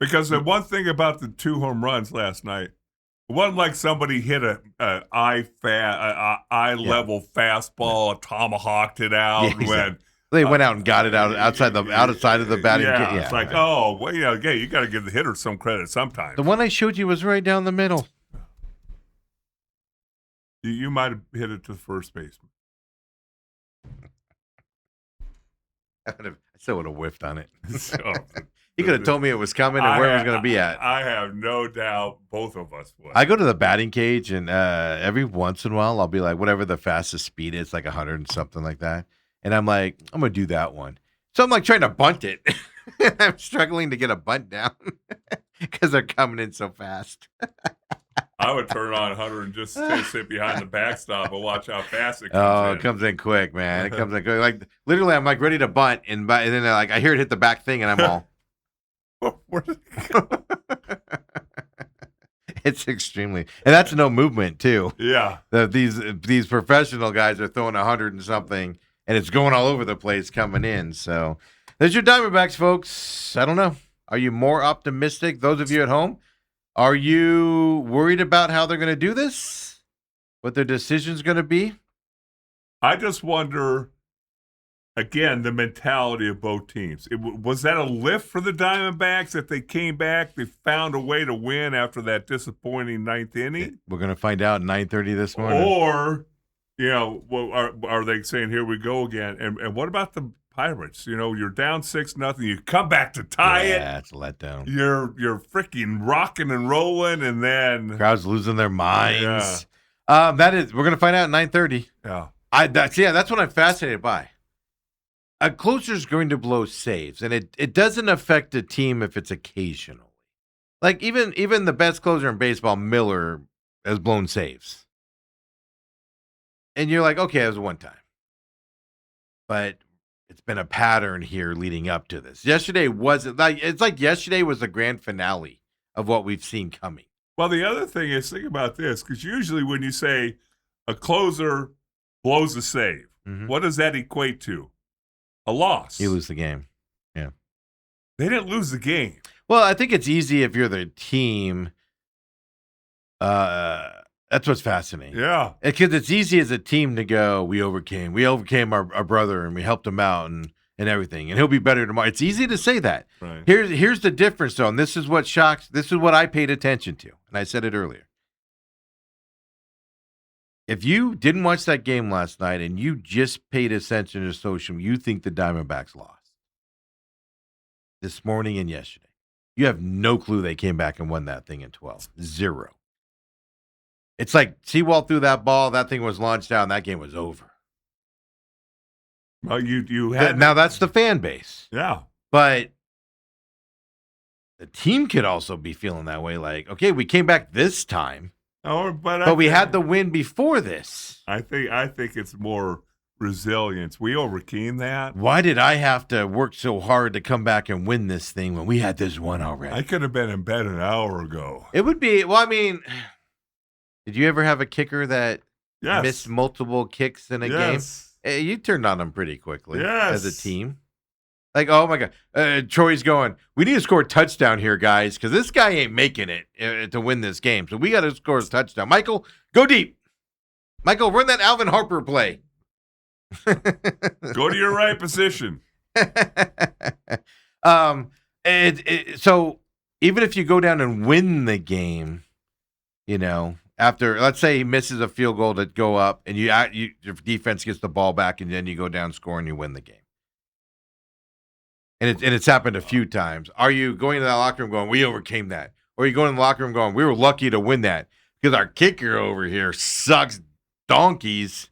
Because the one thing about the 2 home runs last night, it wasn't like somebody hit a eye level fastball, tomahawked it out, and went. They went out and got it outside of the batting. Yeah, it's like, oh, well, you got to give the hitter some credit sometimes. The one I showed you was right down the middle. You might have hit it to the first baseman. I still would have whiffed on it. He could have told me it was coming and where it was going to be at. I have no doubt both of us would. I go to the batting cage, and every once in a while, I'll be like, whatever the fastest speed is, like 100 and something like that. And I'm like, I'm going to do that one. So I'm like trying to bunt it. I'm struggling to get a bunt down because they're coming in so fast. I would turn on 100 and just sit behind the backstop and watch how fast it comes in. It comes in quick, man. It comes in quick. Like, literally, I'm like ready to bunt, and then I hear it hit the back thing, and I'm all. Where did it go? It's extremely, and that's no movement too. Yeah. These professional guys are throwing 100 and something, and it's going all over the place coming in. So there's your Diamondbacks, folks. I don't know. Are you more optimistic? Those of you at home. Are you worried about how they're going to do this? What their decision's going to be? I just wonder, again, the mentality of both teams. Was that a lift for the Diamondbacks that they came back, they found a way to win after that disappointing 9th inning? We're going to find out at 9:30 this morning. Or, Well, are they saying here we go again? And what about the Pirates? You're down 6-0. You come back to tie it. Yeah, it's a letdown. You're freaking rocking and rolling, and then Crowd's losing their minds. We're gonna find out at 9:30. Yeah. That's what I'm fascinated by. A closer's going to blow saves, and it doesn't affect a team if it's occasional. Like even the best closer in baseball, Miller, has blown saves. And you're like, okay, it was one time. But it's been a pattern here leading up to this. Yesterday wasn't like yesterday was the grand finale of what we've seen coming. Well, the other thing is, think about this, because usually when you say a closer blows a save, what does that equate to? A loss. You lose the game. Yeah. They didn't lose the game. Well, I think it's easy if you're the team. That's what's fascinating. Yeah. Because it's easy as a team to go, we overcame our brother and we helped him out and everything. And he'll be better tomorrow. It's easy to say that. Right. Here's the difference, though, and this is what shocks. This is what I paid attention to, and I said it earlier. If you didn't watch that game last night and you just paid attention to social, you think the Diamondbacks lost this morning and yesterday. You have no clue they came back and won that thing in 12. 0. It's like Sewald threw that ball, that thing was launched out, and that game was over. Well, you had now that's the fan base. Yeah. But the team could also be feeling that way, like, okay, we came back this time. But we had the win before this. I think it's more resilience. We overcame that. Why did I have to work so hard to come back and win this thing when we had this one already? I could have been in bed an hour ago. It would be, did you ever have a kicker that missed multiple kicks in a game? You turned on them pretty quickly as a team. Like, oh, my God. Troy's going, we need to score a touchdown here, guys, because this guy ain't making it to win this game. So we got to score a touchdown. Michael, go deep. Michael, run that Alvin Harper play. Go to your right position. So even if you go down and win the game, after, let's say he misses a field goal to go up and your defense gets the ball back and then you go down, score, and you win the game. And it's happened a few times. Are you going to that locker room going, we overcame that? Or are you going to the locker room going, we were lucky to win that because our kicker over here sucks donkeys.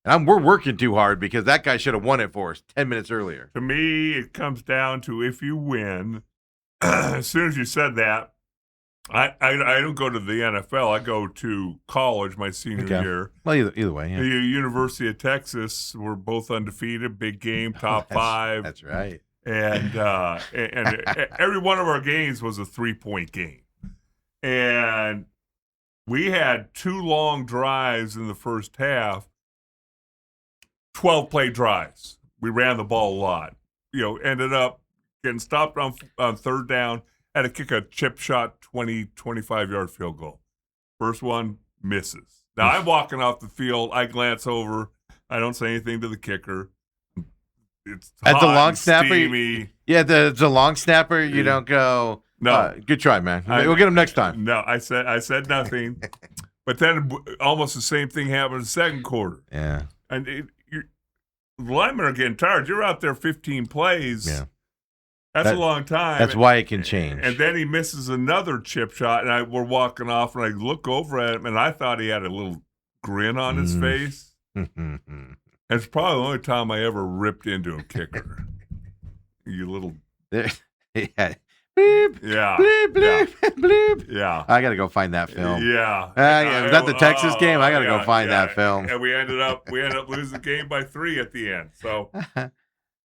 And we're working too hard because that guy should have won it for us 10 minutes earlier. To me, it comes down to if you win. As soon as you said that, I don't go to the NFL. I go to college my senior year. Well, either way, yeah. The University of Texas, we're both undefeated, big game, top 5. That's right. And every one of our games was a 3-point game. And we had 2 long drives in the first half, 12-play drives. We ran the ball a lot. Ended up getting stopped on third down, had to kick a chip shot 20, 25-yard field goal. First one misses. Now, I'm walking off the field. I glance over. I don't say anything to the kicker. It's hot, the long snapper. Steamy. Yeah, the long snapper. You don't go. No, good try, man. We'll get him next time. No, I said nothing. But then almost the same thing happened in the second quarter. Yeah, and the linemen are getting tired. You're out there 15 plays. Yeah, that's a long time. That's why it can change. And then he misses another chip shot, and we're walking off, and I look over at him, and I thought he had a little grin on his face. It's probably the only time I ever ripped into a kicker. You little. Yeah. Bleep. Yeah. Bleep, bleep, Yeah. bleep. Yeah. I got to go find that film. Yeah. Was that the Texas game? I got to go find that film. And we ended up losing the game by 3 at the end. So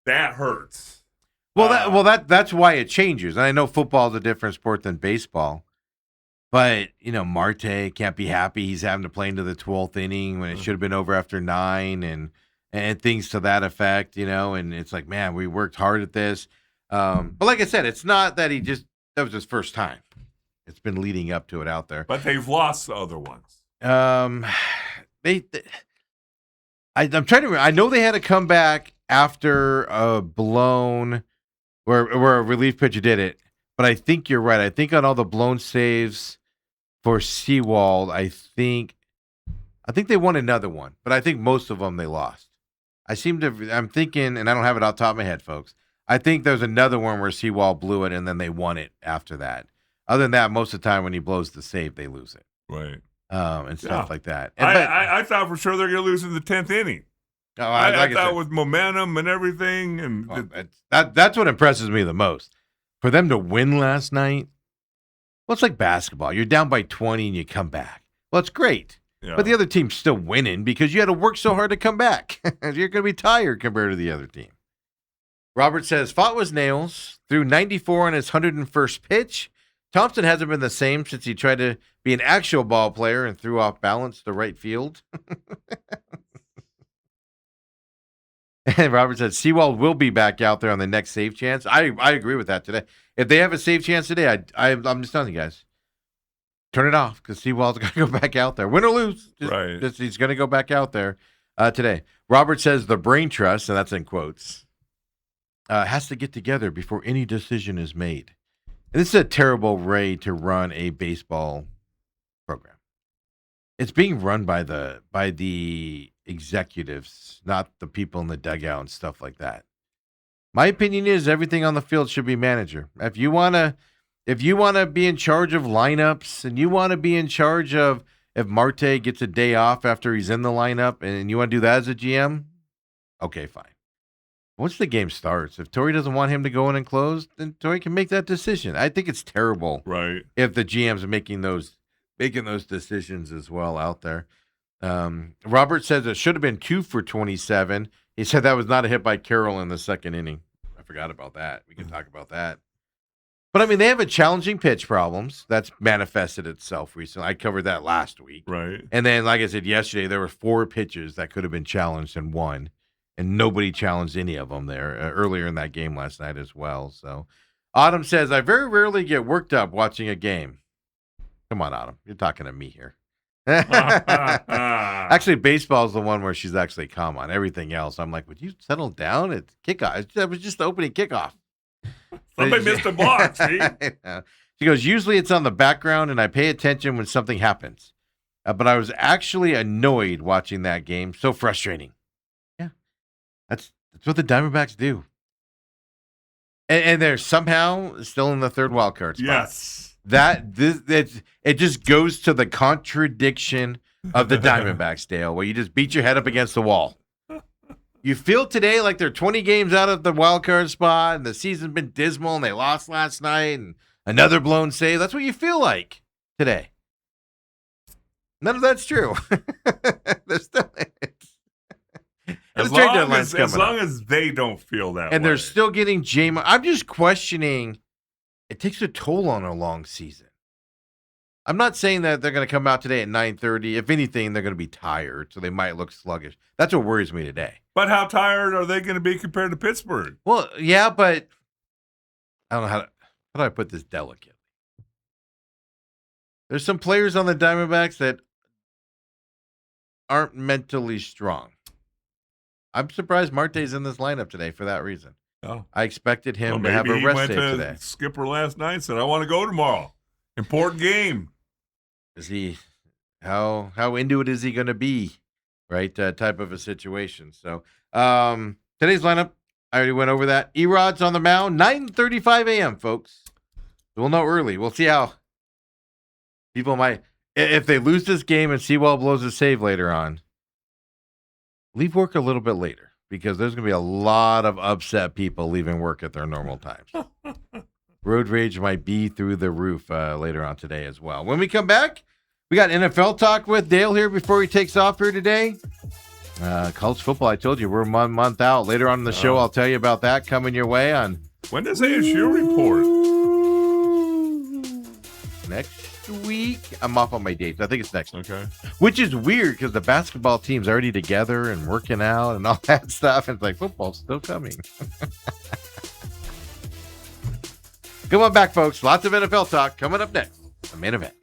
that hurts. Well, that's why it changes. And I know football is a different sport than baseball. But, Marte can't be happy. He's having to play into the 12th inning when it should have been over after 9 and things to that effect, and it's like, man, we worked hard at this. But like I said, it's not that that was his first time. It's been leading up to it out there. But they've lost the other ones. I'm trying to, I know they had to come back after a blown, where a relief pitcher did it. But I think you're right. I think on all the blown saves for Sewald, I think I think they won another one, but I think most of them they lost. I'm thinking, and I don't have it off the top of my head, folks. I think there's another one where Seawald blew it, and then they won it after that. Other than that, most of the time when he blows the save, they lose it. Right. And stuff like that. And, I thought for sure they're going to lose in the 10th inning. I thought with momentum and everything. And that's what impresses me the most. For them to win last night, well, it's like basketball. You're down by 20 and you come back. Well, it's great. Yeah. But the other team's still winning because you had to work so hard to come back. You're going to be tired compared to the other team. Robert says, fought was nails, threw 94 on his 101st pitch. Thompson hasn't been the same since he tried to be an actual ball player and threw off balance to right field. And Robert said, Seawald will be back out there on the next save chance. I agree with that today. If they have a save chance today, I'm just telling you guys, turn it off because Seawald's going to go back out there. Win or lose, he's going to go back out there today. Robert says the brain trust, and that's in quotes, has to get together before any decision is made. And this is a terrible way to run a baseball program. It's being run by the executives, not the people in the dugout and stuff like that. My opinion is everything on the field should be manager. If you wanna be in charge of lineups and you want to be in charge of if Marte gets a day off after he's in the lineup and you want to do that as a GM, okay, fine. Once the game starts, if Torrey doesn't want him to go in and close, then Torrey can make that decision. I think it's terrible, right? If the GMs are making those decisions as well out there. Robert says it should have been 2 for 27. He said that was not a hit by Carroll in the second inning. I forgot about that. We can talk about that. But, I mean, they have a challenging pitch problems. That's manifested itself recently. I covered that last week. Right. And then, like I said yesterday, there were 4 pitches that could have been challenged and won. And nobody challenged any of them there earlier in that game last night as well. So, Autumn says, I very rarely get worked up watching a game. Come on, Autumn. You're talking to me here. Actually, baseball is the one where she's actually calm on. Everything else, I'm like, would you settle down? It's kickoff. That was just the opening kickoff. Somebody missed a block, see? She goes, usually it's on the background, and I pay attention when something happens. But I was actually annoyed watching that game. So frustrating. Yeah. That's what the Diamondbacks do. And they're somehow still in the third wild card spot. Yes. It just goes to the contradiction of the Diamondbacks, Dale, where you just beat your head up against the wall. You feel today like they're 20 games out of the wild card spot, and the season's been dismal, and they lost last night, and another blown save. That's what you feel like today. None of that's true. There's still as long as they don't feel that way. And they're still getting J-Mo. I'm just questioning. It takes a toll on a long season. I'm not saying that they're going to come out today at 9:30. If anything, they're going to be tired, so they might look sluggish. That's what worries me today. But how tired are they going to be compared to Pittsburgh? Well, yeah, but I don't know how do I put this delicately? There's some players on the Diamondbacks that aren't mentally strong. I'm surprised Marte's in this lineup today for that reason. Oh. I expected him to have a rest day today. Skipper last night and said, I want to go tomorrow. Important game. Is he how into it is he going to be? Right, type of a situation. So today's lineup, I already went over that. Erod's on the mound, 9:35 a.m., folks. We'll know early. We'll see how people might, if they lose this game and Seawald blows a save later on, leave work a little bit later because there's going to be a lot of upset people leaving work at their normal times. Road rage might be through the roof later on today as well. When we come back, we got NFL talk with Dale here before he takes off here today. College football, I told you, we're 1 month out. Later on in the show, I'll tell you about that coming your way on. When does ASU report? Next week. I'm off on my dates. I think it's next week. Okay. Which Which is weird because the basketball team's already together and working out and all that stuff. And it's like football's still coming. Come on back, folks. Lots of NFL talk coming up next. The main event.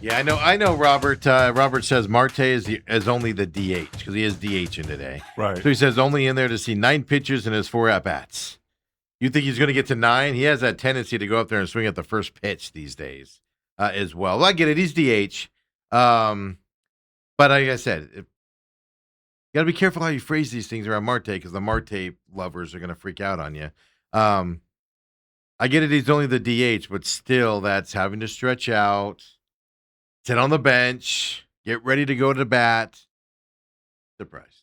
Yeah, I know. Robert. Robert says Marte is only the DH because he is DHing today. Right. So he says only in there to see 9 pitches and his 4 at bats. You think he's going to get to 9? He has that tendency to go up there and swing at the first pitch these days, as well. Well, I get it. He's DH. But like I said, you got to be careful how you phrase these things around Marte because the Marte lovers are going to freak out on you. I get it. He's only the DH, but still, that's having to stretch out, sit on the bench, get ready to go to bat. Surprise.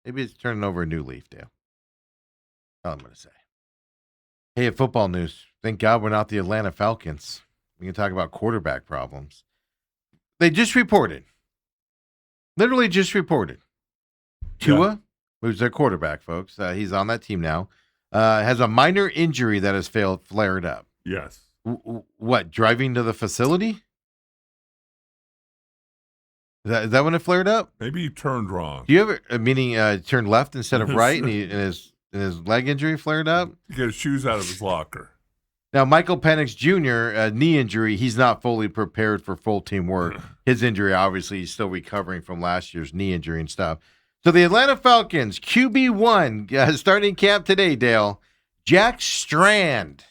Maybe it's turning over a new leaf, Dale. That's all I'm going to say. Hey, at football news, thank God we're not the Atlanta Falcons. We can talk about quarterback problems. They just reported, literally just reported, Tua, who's their quarterback, folks, he's on that team now, has a minor injury that has flared up. Yes. What, driving to the facility? Is that when it flared up? Maybe he turned wrong. Do you ever, meaning turned left instead of right, and his leg injury flared up? He got his shoes out of his locker. Now, Michael Penix Jr., knee injury, he's not fully prepared for full team work. His injury, obviously, he's still recovering from last year's knee injury and stuff. So the Atlanta Falcons, QB1, starting camp today, Dale. Jack Strand,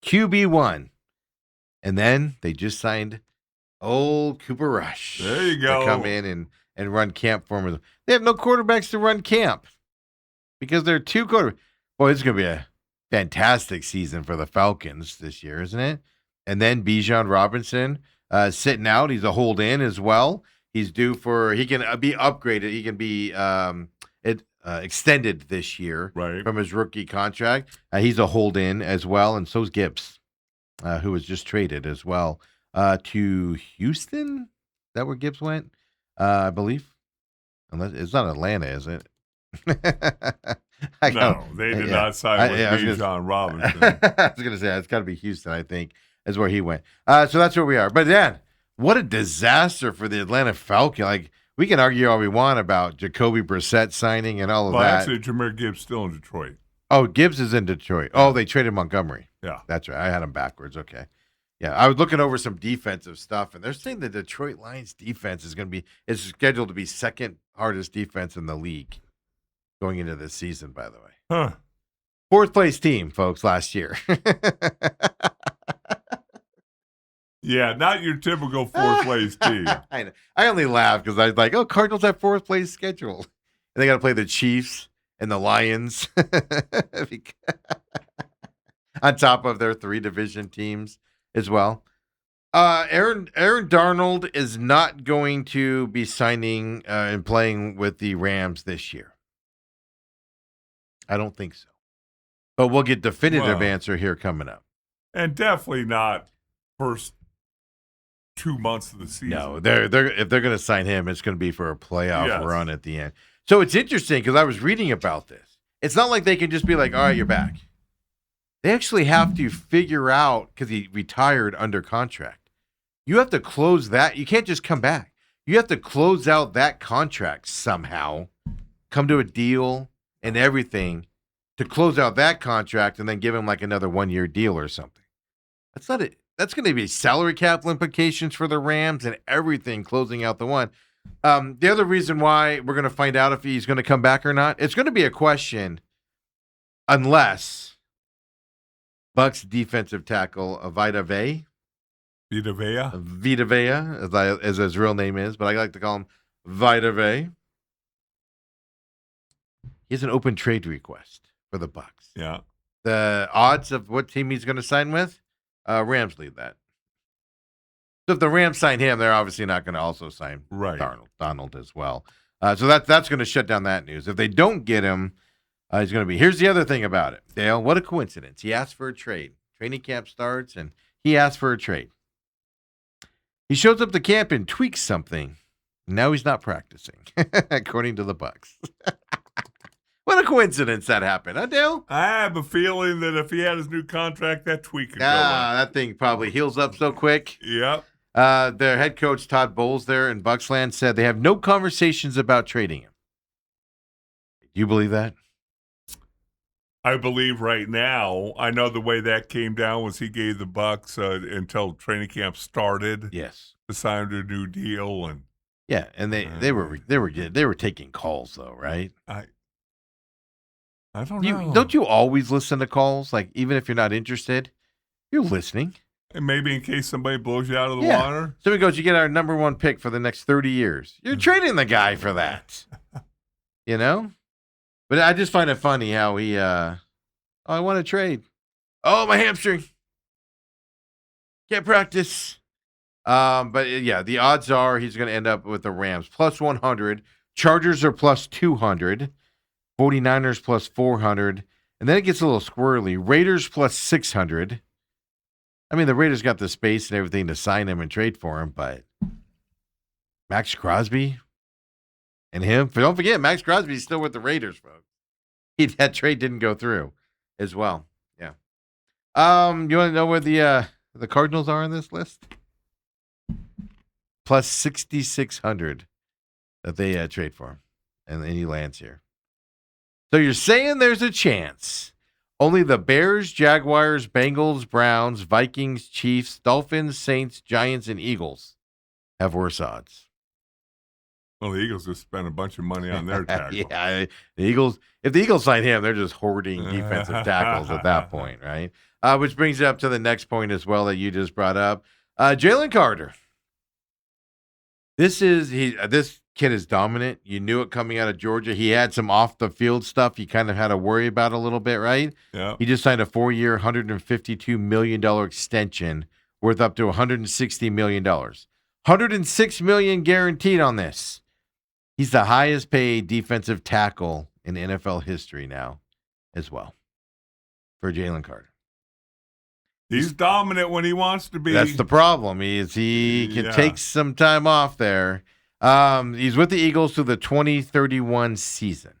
QB1. And then they just signed old Cooper Rush. There you go. To come in and run camp for them. They have no quarterbacks to run camp because they're 2 quarterbacks. Boy, it's going to be a fantastic season for the Falcons this year, isn't it? And then Bijan Robinson sitting out. He's a hold in as well. He's due for, he can be upgraded. He can be extended this year from his rookie contract. He's a hold in as well. And so's Gibbs, who was just traded as well to Houston. Is that where Gibbs went? I believe. Unless it's not Atlanta, is it? No, they did not sign with Bijan Robinson. I was going to say, it's got to be Houston, I think, is where he went. So that's where we are. But then, what a disaster for the Atlanta Falcons. Like, we can argue all we want about Jacoby Brissett signing and all of that. Actually, Jahmyr Gibbs still in Detroit. Oh, Gibbs is in Detroit. Oh, they traded Montgomery. Yeah. That's right. I had him backwards. Okay. Yeah, I was looking over some defensive stuff, and they're saying the Detroit Lions defense is scheduled to be second hardest defense in the league going into this season, by the way. Huh. 4th place team, folks, last year. Yeah, not your typical 4th place team. I know. I only laugh because I was like, oh, Cardinals have 4th place schedule. And they got to play the Chiefs and the Lions on top of their 3 division teams as well. Aaron Darnold is not going to be signing and playing with the Rams this year. I don't think so. But we'll get definitive answer here coming up. And definitely not first 2 months of the season. No, they're if they're going to sign him, it's going to be for a playoff run at the end. So it's interesting because I was reading about this. It's not like they can just be like, all right, you're back. They actually have to figure out, because he retired under contract. You have to close that. You can't just come back. You have to close out that contract somehow, come to a deal and everything to close out that contract and then give him like another 1-year deal or something. That's not it. That's going to be salary cap implications for the Rams and everything closing out the one. The other reason why we're going to find out if he's going to come back or not, it's going to be a question unless Bucks defensive tackle Vita Vea, as his real name is, but I like to call him Vita Vea. He has an open trade request for the Bucks. Yeah. The odds of what team he's going to sign with, Rams lead that. So if the Rams sign him, they're obviously not going to also sign Donald as well. So that's going to shut down that news. If they don't get him, he's going to be. Here's the other thing about it, Dale. What a coincidence. He asked for a trade. Training camp starts, and he asked for a trade. He shows up to camp and tweaks something. Now he's not practicing, according to the Bucks. What a coincidence that happened, huh, Dale? I have a feeling that if he had his new contract, that tweak could go that thing probably heals up so quick. Yep. Their head coach, Todd Bowles, there in Bucksland, said they have no conversations about trading him. Do you believe that? I believe right now, I know the way that came down was he gave the Bucks until training camp started Yes. to sign their new deal, and Yeah, and they were taking calls though, right? I don't know. Don't you always listen to calls? Like even if you're not interested, you're listening. And maybe in case somebody blows you out of the water. Somebody goes, you get our number 1 pick for the next 30 years. You're trading the guy for that. You know? But I just find it funny how he I want to trade. Oh, my hamstring. Can't practice. But yeah, the odds are he's going to end up with the Rams plus 100. Chargers are plus 200. 49ers plus 400. And then it gets a little squirrely. Raiders plus 600. I mean, the Raiders got the space and everything to sign him and trade for him, but Max Crosby and him. Don't forget, Max Crosby's still with the Raiders, folks. That trade didn't go through as well. Yeah. You want to know where the Cardinals are on this list? Plus 6,600 that they trade for him, and then he lands here. So you're saying there's a chance only the Bears, Jaguars, Bengals, Browns, Vikings, Chiefs, Dolphins, Saints, Giants, and Eagles have worse odds. Well, the Eagles just spent a bunch of money on their tackle. Yeah, the Eagles. If the Eagles sign him, they're just hoarding defensive tackles at that point, right? Which brings you up to the next point as well that you just brought up. Jalen Carter. This kid is dominant. You knew it coming out of Georgia. He had some off the field stuff you kind of had to worry about a little bit, right? Yeah. He just signed a 4-year, $152 million extension worth up to $160 million. $106 million guaranteed on this. He's the highest paid defensive tackle in NFL history now as well for Jalen Carter. He's dominant when he wants to be. That's the problem. He can take some time off there. He's with the Eagles through the 2031 season.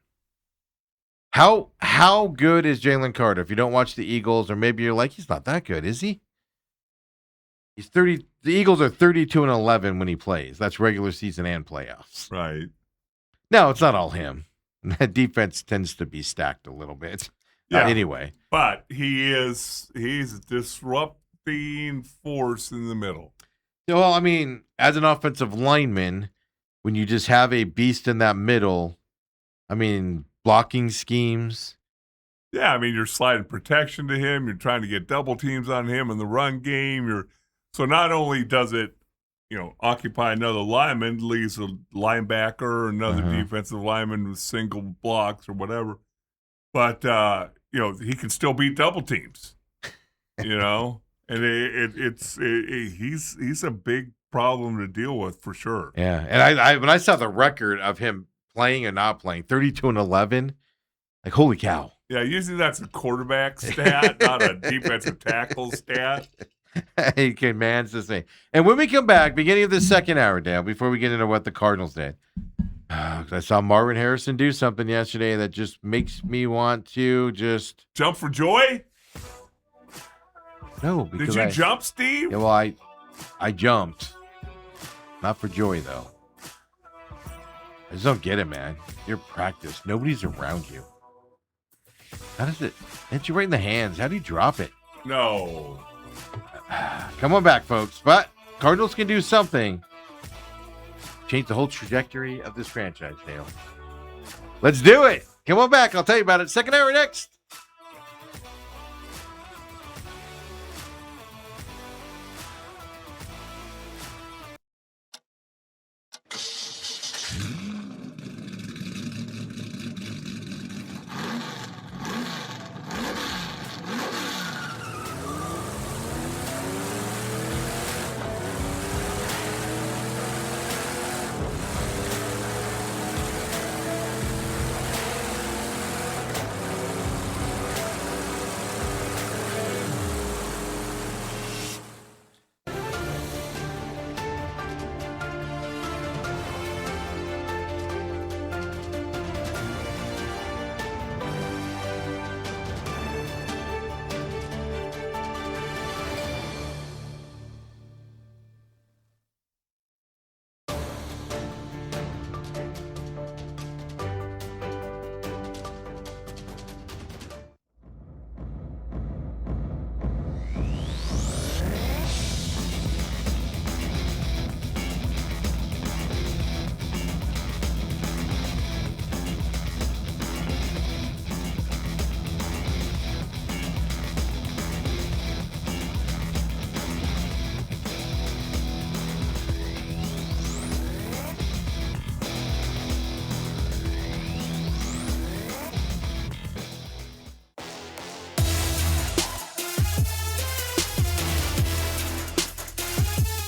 How good is Jalen Carter? If you don't watch the Eagles, or maybe you're like, he's not that good, is he? He's 30. The Eagles are 32-11 when he plays. That's regular season and playoffs. Right. No, it's not all him. That defense tends to be stacked a little bit. Yeah. Anyway. But he's a disrupting force in the middle. Well, I mean, as an offensive lineman, when you just have a beast in that middle, I mean, blocking schemes. Yeah, I mean, you're sliding protection to him. You're trying to get double teams on him in the run game. So not only does it, occupy another lineman, leaves a linebacker or another defensive lineman with single blocks or whatever, but he can still beat double teams. And he's a big problem to deal with for sure. Yeah, and I when I saw the record of him playing and not playing, 32-11, like holy cow. Yeah, usually that's a quarterback stat, not a defensive tackle stat. He commands this thing. And when we come back, beginning of the second hour, Dale, before we get into what the Cardinals did, I saw Marvin Harrison do something yesterday that just makes me want to just jump for joy. No, because did you jump, Steve? Yeah, well, I jumped, not for joy though. I just don't get it, man. You're practice. Nobody's around you. How does it? Hit you right in the hands. How do you drop it? No. Come on back, folks. But Cardinals can do something. Change the whole trajectory of this franchise, Dale. Let's do it. Come on back. I'll tell you about it. Second hour next.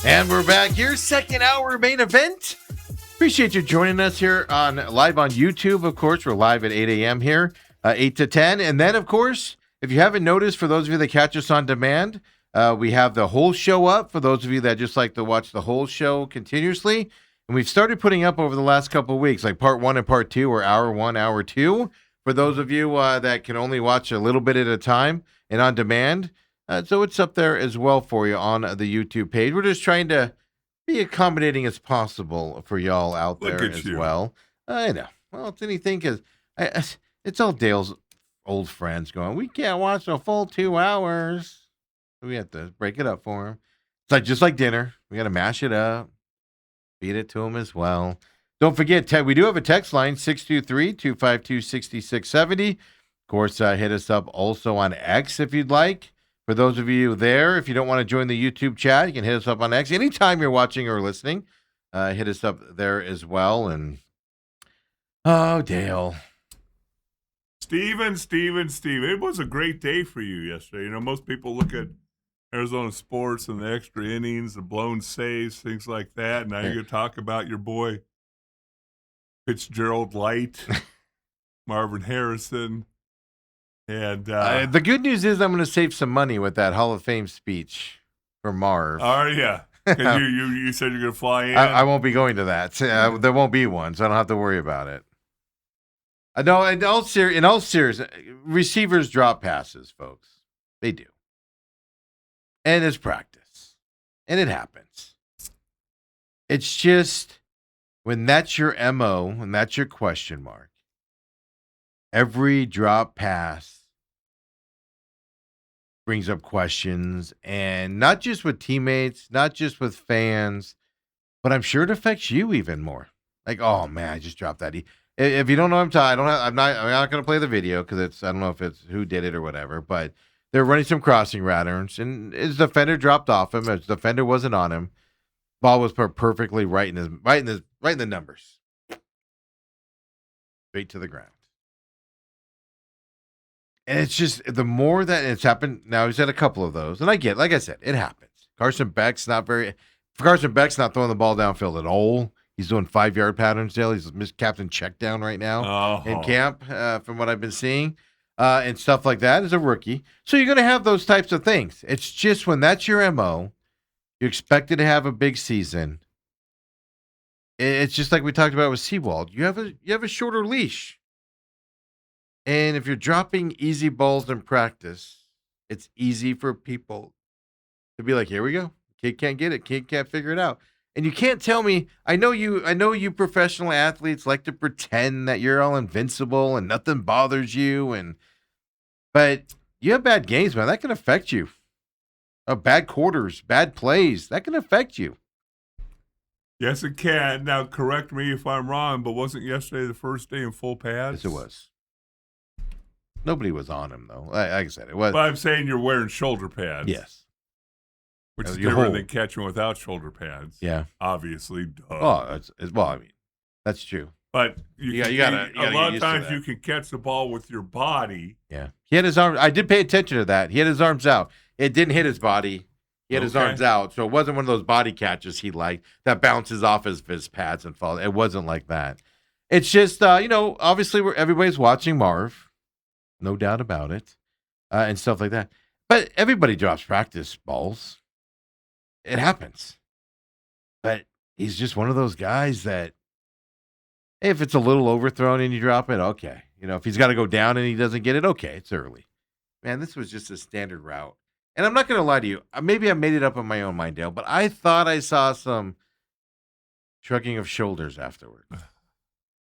And we're back here, second hour main event. Appreciate you joining us here live on YouTube. Of course, we're live at 8 a.m. here, 8 to 10. And then, of course, if you haven't noticed, for those of you that catch us on demand, we have the whole show up for those of you that just like to watch the whole show continuously. And we've started putting up over the last couple of weeks, like part 1 and part 2, or hour 1, hour 2. For those of you that can only watch a little bit at a time and on demand. So it's up there as well for you on the YouTube page. We're just trying to be accommodating as possible for y'all out there as well. I know. Well, it's anything because it's all Dale's old friends going, we can't watch a full 2 hours. We have to break it up for him. It's like just like dinner. We got to mash it up, feed it to him as well. Don't forget, we do have a text line, 623-252-6670. Of course, hit us up also on X if you'd like. For those of you there, if you don't want to join the YouTube chat, you can hit us up on X. Anytime you're watching or listening, hit us up there as well. And, oh, Dale. Steven. It was a great day for you yesterday. You know, most people look at Arizona sports and the extra innings, the blown saves, things like that. Now you're going to talk about your boy Fitzgerald Light, Marvin Harrison. And the good news is I'm going to save some money with that Hall of Fame speech for Marv. Oh, yeah. Because you said you're going to fly in. I won't be going to that. There won't be one, so I don't have to worry about it. No, in all seriousness, receivers drop passes, folks. They do. And it's practice. And it happens. It's just when that's your MO and that's your question mark, every drop pass brings up questions, and not just with teammates, not just with fans, but I'm sure it affects you even more. Like, oh man, I just dropped that. If you don't know what I'm not going to play the video because I don't know if it's who did it or whatever, but they're running some crossing patterns, and his defender dropped off him. His defender wasn't on him. Ball was put perfectly right in the numbers, straight to the ground. And it's just the more that it's happened. Now he's had a couple of those, and like I said, it happens. Carson Beck's not throwing the ball downfield at all. He's doing 5-yard patterns. Dale, he's missed captain check down right now in camp, from what I've been seeing, and stuff like that as a rookie. So you're going to have those types of things. It's just when that's your MO, you're expected to have a big season. It's just like we talked about with Seawald. You have a shorter leash. And if you're dropping easy balls in practice, it's easy for people to be like, here we go. Kid can't get it. Kid can't figure it out. And you can't tell me, I know you professional athletes like to pretend that you're all invincible and nothing bothers you. But you have bad games, man. That can affect you. Bad quarters, bad plays, that can affect you. Yes, it can. Now, correct me if I'm wrong, but wasn't yesterday the first day in full pads? Yes, it was. Nobody was on him, though. Like I said, it was. But I'm saying you're wearing shoulder pads. Yes. Which is different than catching without shoulder pads. Yeah. Obviously. Duh. Oh, I mean, that's true. But a lot of times you can catch the ball with your body. Yeah. He had his arms. I did pay attention to that. He had his arms out. It didn't hit his body. He had his arms out. So it wasn't one of those body catches he liked that bounces off his pads and falls. It wasn't like that. It's just, obviously everybody's watching Marv. No doubt about it, and stuff like that. But everybody drops practice balls. It happens. But he's just one of those guys that, hey, if it's a little overthrown and you drop it, okay. If he's got to go down and he doesn't get it, okay, it's early. Man, this was just a standard route. And I'm not going to lie to you. Maybe I made it up in my own mind, Dale, but I thought I saw some shrugging of shoulders afterwards.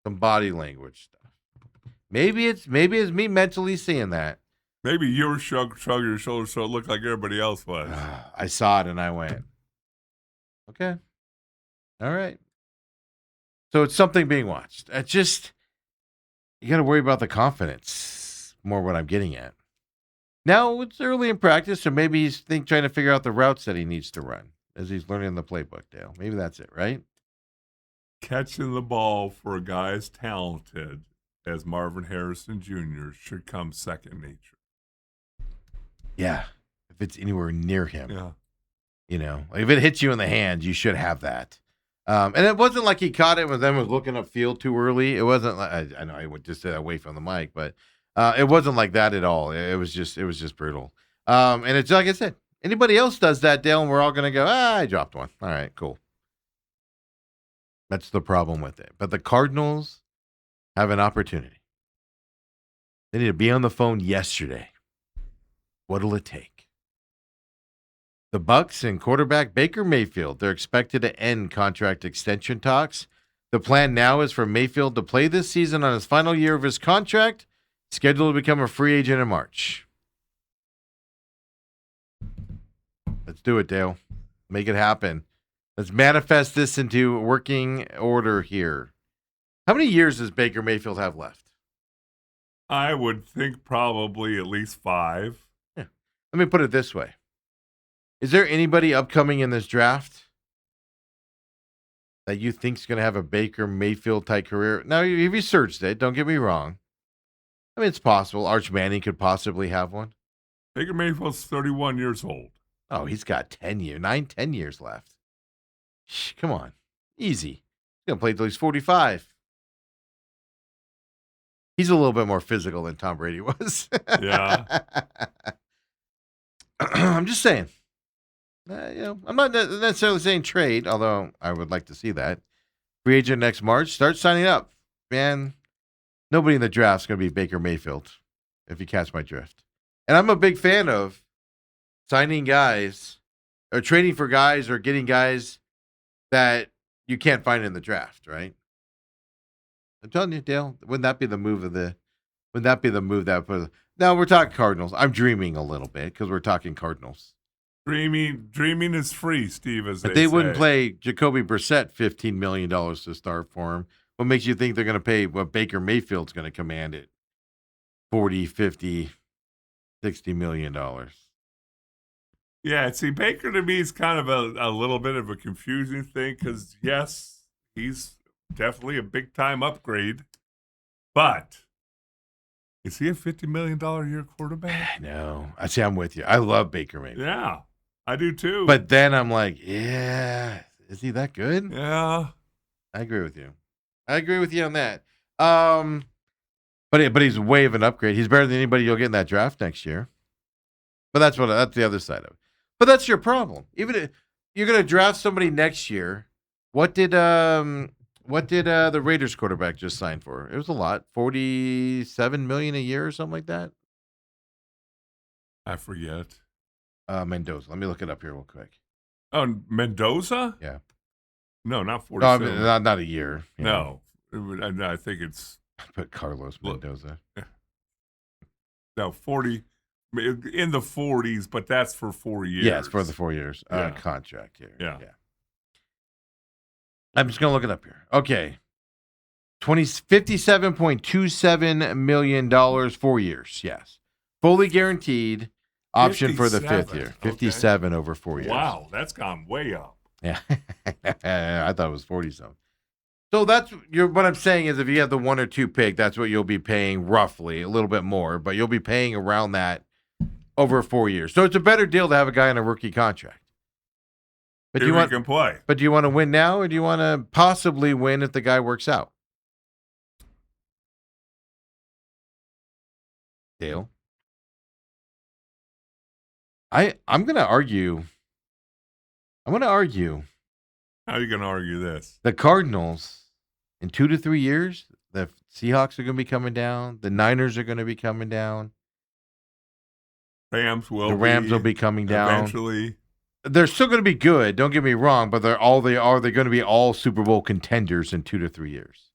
Some body language stuff. Maybe it's me mentally seeing that. Maybe you were shrugging your shoulders so it looked like everybody else was. I saw it and I went, okay. All right. So it's something being watched. You got to worry about the confidence, more what I'm getting at. Now it's early in practice, so maybe he's trying to figure out the routes that he needs to run as he's learning the playbook, Dale. Maybe that's it, right? Catching the ball for a guy as talented as Marvin Harrison Jr. should come second nature. Yeah, if it's anywhere near him. Yeah. If it hits you in the hands, you should have that. And it wasn't like he caught it and then was looking upfield too early. It wasn't like I know I would just say away from the mic, but it wasn't like that at all. It was just brutal. And it's like I said, anybody else does that, Dale, and we're all gonna go, I dropped one. All right, cool. That's the problem with it. But the Cardinals have an opportunity. They need to be on the phone yesterday. What'll it take? The Bucs and quarterback Baker Mayfield, they're expected to end contract extension talks. The plan now is for Mayfield to play this season on his final year of his contract, scheduled to become a free agent in March. Let's do it, Dale. Make it happen. Let's manifest this into working order here. How many years does Baker Mayfield have left? I would think probably at least 5. Yeah. Let me put it this way. Is there anybody upcoming in this draft that you think is going to have a Baker Mayfield type career? Now, you researched it. Don't get me wrong. I mean, it's possible. Arch Manning could possibly have one. Baker Mayfield's 31 years old. Oh, he's got 10 years left. Come on. Easy. He's going to play until he's 45. He's a little bit more physical than Tom Brady was. Yeah. I'm just saying. I'm not necessarily saying trade, although I would like to see that. Free agent next March. Start signing up. Man, nobody in the draft is going to be Baker Mayfield, if you catch my drift. And I'm a big fan of signing guys or trading for guys or getting guys that you can't find in the draft, right? I'm telling you, Dale, wouldn't that be the move that now we're talking Cardinals. I'm dreaming a little bit because we're talking Cardinals. Dreaming is free, Steve, as But they wouldn't say. play Jacoby Brissett $15 million to start for him. What makes you think they're going to pay what Baker Mayfield's going to command it? 40, 50, $60 million. Yeah, see, Baker to me is kind of a little bit of a confusing thing because, yes, he's definitely a big-time upgrade. But is he a $50 million a year quarterback? No. I see, I'm with you. I love Baker Mayfield. Yeah, I do too. But then I'm like, yeah, is he that good? Yeah. I agree with you. I agree with you on that. But he's way of an upgrade. He's better than anybody you'll get in that draft next year. But that's the other side of it. But that's your problem. Even if you're going to draft somebody next year, what did the Raiders quarterback just sign for? It was a lot, $47 million a year or something like that. I forget. Mendoza. Let me look it up here real quick. Oh, Mendoza? Yeah. No, not No, 47. I mean, not a year. No. I think it's Put Carlos Mendoza. no 40 in the 40s, but that's for 4 years. Yeah, it's for the 4 years Yeah. contract here. Yeah. I'm just going to look it up here. Okay. $57.27 million, 4 years. Yes. Fully guaranteed. Option for the 5th year. 57 over 4 years. Wow, that's gone way up. Yeah. I thought it was 40-something. So that's what I'm saying is if you have the 1 or 2 pick, that's what you'll be paying roughly, a little bit more, but you'll be paying around that over 4 years. So it's a better deal to have a guy on a rookie contract. But Here he can play. But do you want to win now or do you want to possibly win if the guy works out? Dale? I'm going to argue. How are you going to argue this? The Cardinals, in 2 to 3 years, the Seahawks are going to be coming down. The Niners are going to be coming down. The Rams will be coming down. Eventually. They're still going to be good, don't get me wrong, but they're going to be all Super Bowl contenders in 2 to 3 years.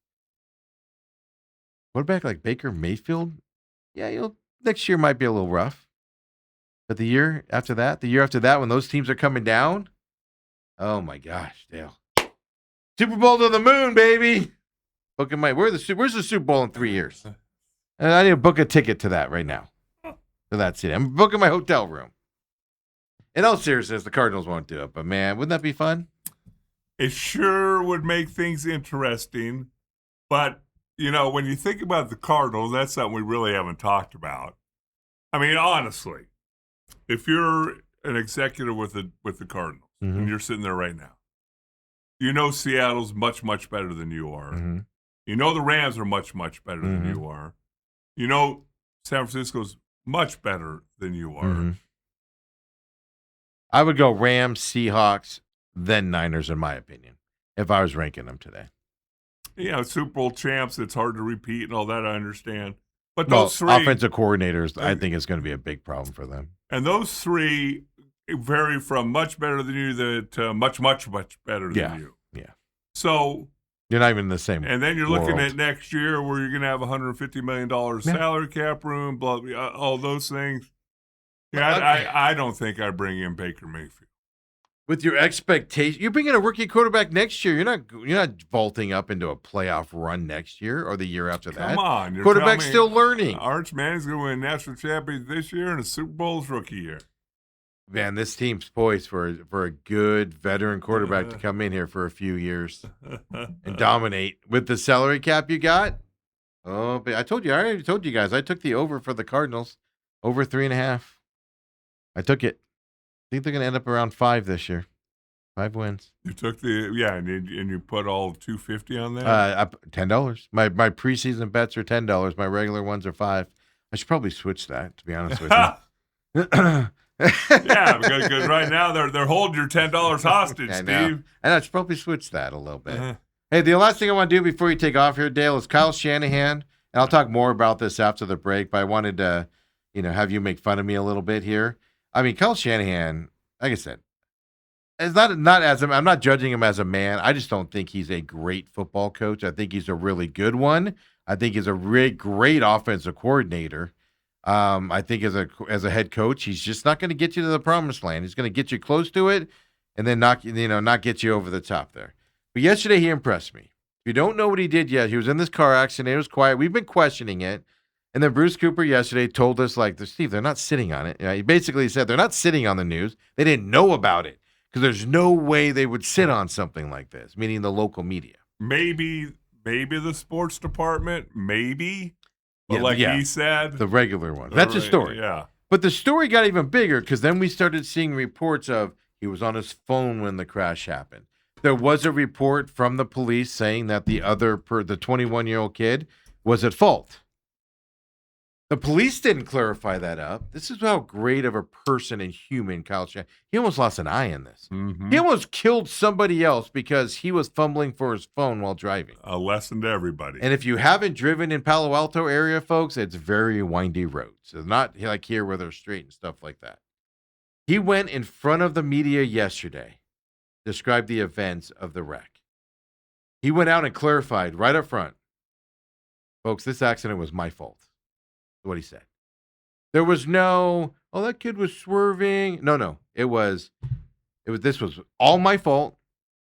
Quarterback like Baker Mayfield? Yeah, next year might be a little rough. But the year after that, when those teams are coming down, oh my gosh, Dale. Super Bowl to the moon, baby. Where's the Super Bowl in 3 years? And I need to book a ticket to that right now. To that city. I'm booking my hotel room. In all seriousness, the Cardinals won't do it. But man, wouldn't that be fun? It sure would make things interesting. But, when you think about the Cardinals, that's something we really haven't talked about. I mean, honestly, if you're an executive with the Cardinals, and you're sitting there right now. You know Seattle's much, much better than you are. Mm-hmm. You know the Rams are much, much better than you are. You know San Francisco's much better than you are. Mm-hmm. I would go Rams, Seahawks, then Niners, in my opinion, if I was ranking them today. Yeah, Super Bowl champs, it's hard to repeat and all that, I understand. But Well, those three offensive coordinators, I think it's going to be a big problem for them. And those three vary from much better than you to much, much, much better than you. Yeah. So you're not even in the same And then you're looking world. at next year where you're going to have $150 million salary cap room, blah, blah, all those things. Yeah, I don't think I bring in Baker Mayfield. With your expectation, you're bringing a rookie quarterback next year. You're not vaulting up into a playoff run next year or the year after that. Come on. Quarterback's still learning. Arch Manning's going to win national champion this year and a Super Bowl's rookie year. Man, this team's poised for a good veteran quarterback to come in here for a few years and dominate. With the salary cap you got, but I already told you guys, I took the over for the Cardinals, over 3.5. I took it. I think they're going to end up around 5 this year. 5 wins. You took and you put all 250 on that? $10. My preseason bets are $10. My regular ones are 5. I should probably switch that, to be honest with you. Yeah, because right now they're holding your $10 hostage, Steve. And I should probably switch that a little bit. Hey, the last thing I want to do before you take off here, Dale, is Kyle Shanahan, and I'll talk more about this after the break, but I wanted to, have you make fun of me a little bit here. I mean, Kyle Shanahan, like I said, is not as I'm not judging him as a man. I just don't think he's a great football coach. I think he's a really good one. I think he's a really great offensive coordinator. I think as a head coach, he's just not going to get you to the promised land. He's going to get you close to it, and then not get you over the top there. But yesterday he impressed me. If you don't know what he did yet, he was in this car accident. It was quiet. We've been questioning it. And then Bruce Cooper yesterday told us, Steve, they're not sitting on it. He basically said they're not sitting on the news. They didn't know about it because there's no way they would sit on something like this, meaning the local media. Maybe the sports department, maybe. But he said. The regular one. That's a story. Yeah. But the story got even bigger because then we started seeing reports of he was on his phone when the crash happened. There was a report from the police saying that the 21-year-old kid was at fault. The police didn't clarify that up. This is how great of a person and human Kyle Shanahan. He almost lost an eye in this. Mm-hmm. He almost killed somebody else because he was fumbling for his phone while driving. A lesson to everybody. And if you haven't driven in Palo Alto area, folks, it's very windy roads. It's not like here where they're straight and stuff like that. He went in front of the media yesterday, described the events of the wreck. He went out and clarified right up front. Folks, this accident was my fault. What he said. There was no, that kid was swerving. No. This was all my fault.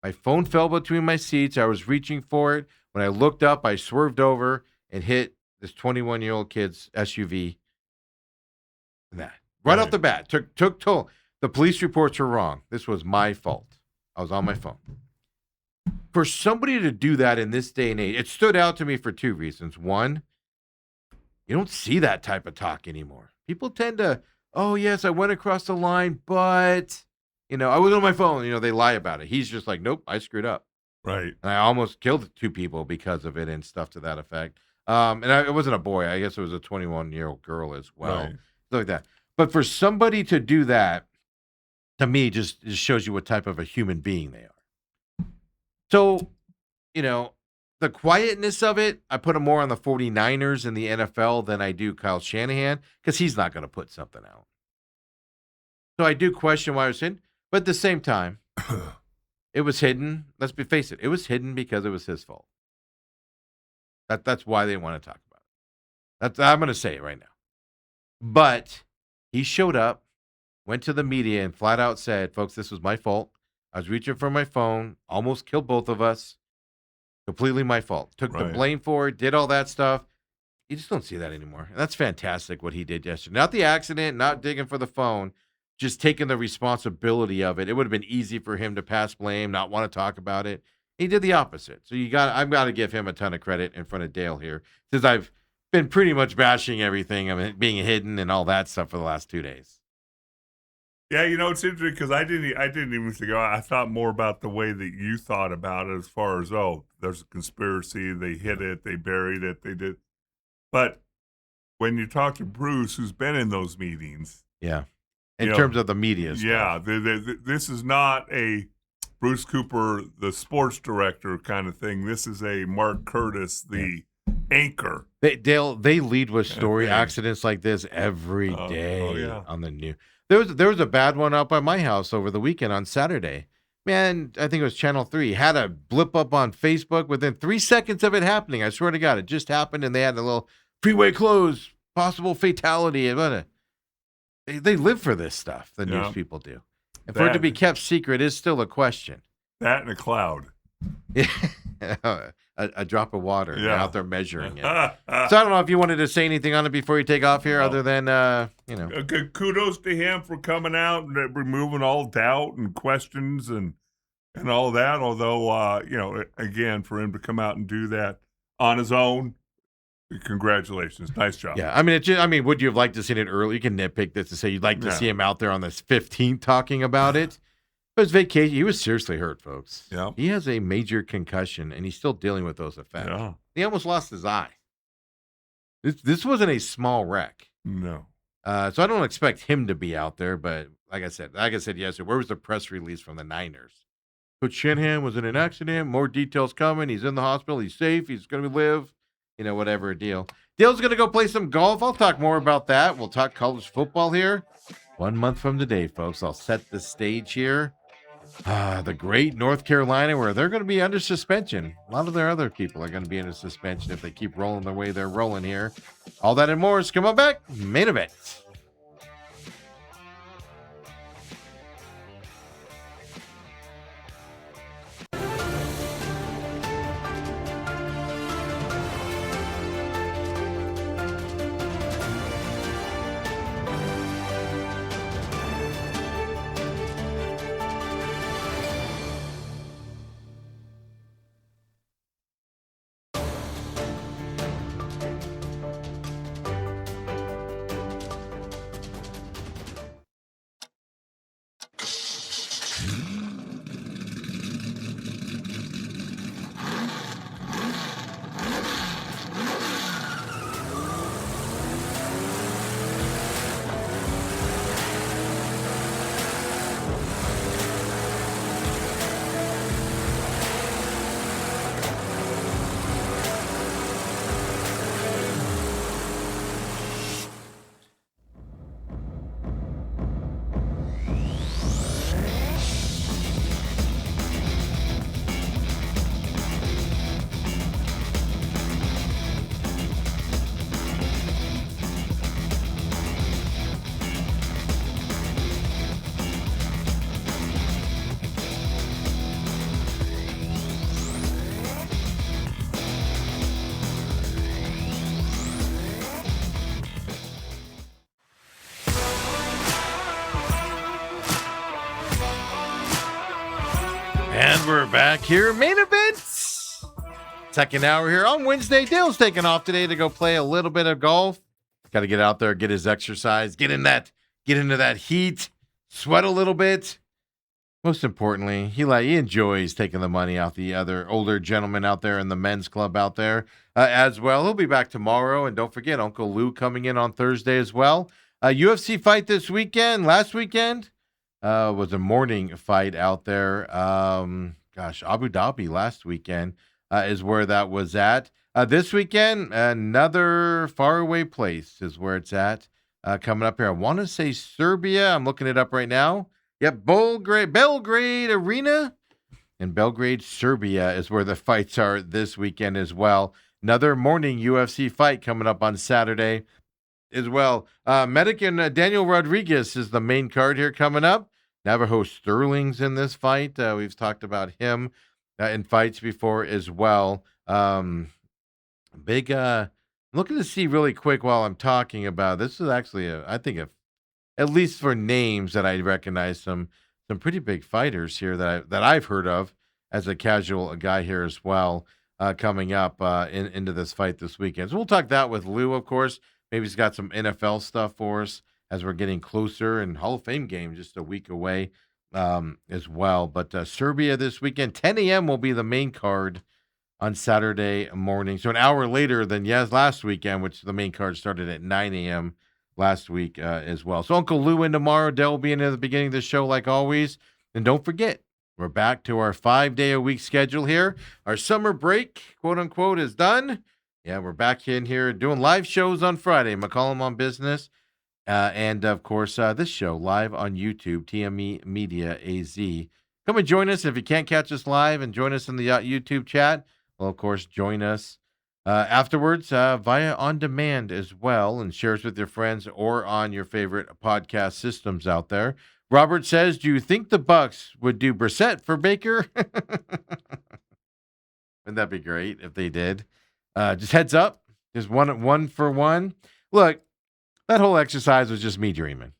My phone fell between my seats. I was reaching for it. When I looked up, I swerved over and hit this 21-year-old kid's SUV. And that. Right off the bat. Took toll. The police reports were wrong. This was my fault. I was on my phone. For somebody to do that in this day and age, it stood out to me for 2 reasons. One, you don't see that type of talk anymore. People tend to, oh, yes, I went across the line, but, I was on my phone. They lie about it. He's just like, nope, I screwed up. Right. And I almost killed 2 people because of it and stuff to that effect. It wasn't a boy. I guess it was a 21-year-old girl as well. Right. Stuff like that. But for somebody to do that, to me, just shows you what type of a human being they are. So, the quietness of it, I put him more on the 49ers in the NFL than I do Kyle Shanahan because he's not going to put something out. So I do question why it was hidden. But at the same time, it was hidden. Let's face it. It was hidden because it was his fault. That's why they want to talk about it. I'm going to say it right now. But he showed up, went to the media, and flat out said, folks, this was my fault. I was reaching for my phone, almost killed both of us. Completely my fault. Took the blame for it, did all that stuff. You just don't see that anymore. And that's fantastic what he did yesterday. Not the accident, not digging for the phone, just taking the responsibility of it. It would have been easy for him to pass blame, not want to talk about it. He did the opposite. So I've got to give him a ton of credit in front of Dale here, since I've been pretty much bashing everything, being hidden and all that stuff for the last 2 days. Yeah, it's interesting because I didn't even think. I thought more about the way that you thought about it, as far as there's a conspiracy. They hid it, they buried it, they did. But when you talk to Bruce, who's been in those meetings, Yeah. In terms of the media yeah, stuff. this is not a Bruce Cooper, the sports director kind of thing. This is a Mark Curtis, the anchor. They lead with story accidents like this every day yeah. on the news. There was a bad one up by my house over the weekend on Saturday. Man, I think it was Channel 3. Had a blip up on Facebook within 3 seconds of it happening. I swear to God, it just happened, and they had a little freeway closed, possible fatality. And they live for this stuff, the news people do. And for it to be kept secret is still a question. That and a cloud. a drop of water. Yeah. They're out there measuring it. So I don't know if you wanted to say anything on it before you take off here, other than, Kudos to him for coming out and removing all doubt and questions and all that. Although, again, for him to come out and do that on his own, congratulations. Nice job. Yeah, I mean, would you have liked to see it early? You can nitpick this to say you'd like to see him out there on this 15th talking about it. But his vacation, he was seriously hurt, folks. Yeah. He has a major concussion, and he's still dealing with those effects. Yeah. He almost lost his eye. This wasn't a small wreck. No. So I don't expect him to be out there, but like I said yesterday, where was the press release from the Niners? Coach Shanahan was in an accident. More details coming. He's in the hospital. He's safe. He's going to live. Whatever deal. Dale's going to go play some golf. I'll talk more about that. We'll talk college football here 1 month from today, folks. I'll set the stage here. The great North Carolina, where they're going to be under suspension. A lot of their other people are going to be under suspension if they keep rolling the way they're rolling here. All that and more is coming back. Main event. And we're back here. Main events. Second hour here on Wednesday. Dale's taking off today to go play a little bit of golf. Got to get out there, get his exercise, get into that heat, sweat a little bit. Most importantly, he enjoys taking the money off the other older gentlemen out there in the men's club out there as well. He'll be back tomorrow. And don't forget, Uncle Lou coming in on Thursday as well. UFC fight this weekend. Last weekend was a morning fight out there. Abu Dhabi last weekend is where that was at. This weekend, another faraway place is where it's at. Coming up here, I want to say Serbia. I'm looking it up right now. Yep, Belgrade Arena in Belgrade, Serbia is where the fights are this weekend as well. Another morning UFC fight coming up on Saturday as well. Medic and Daniel Rodriguez is the main card here coming up. Navajo Sterling's in this fight. We've talked about him in fights before as well. I'm looking to see really quick while I'm talking about this. Is actually, I think, at least for names that I recognize, some pretty big fighters here that I've heard of as a casual guy here as well, coming up into this fight this weekend. So we'll talk that with Lou, of course. Maybe he's got some NFL stuff for us as we're getting closer, and Hall of Fame game just a week away as well. But Serbia this weekend, 10 a.m. will be the main card on Saturday morning. So an hour later than last weekend, which the main card started at 9 a.m. last week as well. So Uncle Lou in tomorrow. Dell will be in at the beginning of the show like always. And don't forget, we're back to our 5-day-a-week schedule here. Our summer break, quote unquote, is done. Yeah, we're back in here doing live shows on Friday. McCollum on Business. And, of course, this show live on YouTube, TME Media AZ. Come and join us if you can't catch us live and join us in the YouTube chat. Well, of course, join us afterwards via on demand as well, and share us with your friends or on your favorite podcast systems out there. Robert says, do you think the Bucs would do Brissett for Baker? Wouldn't that be great if they did? Just heads up, just one for one. Look, that whole exercise was just me dreaming.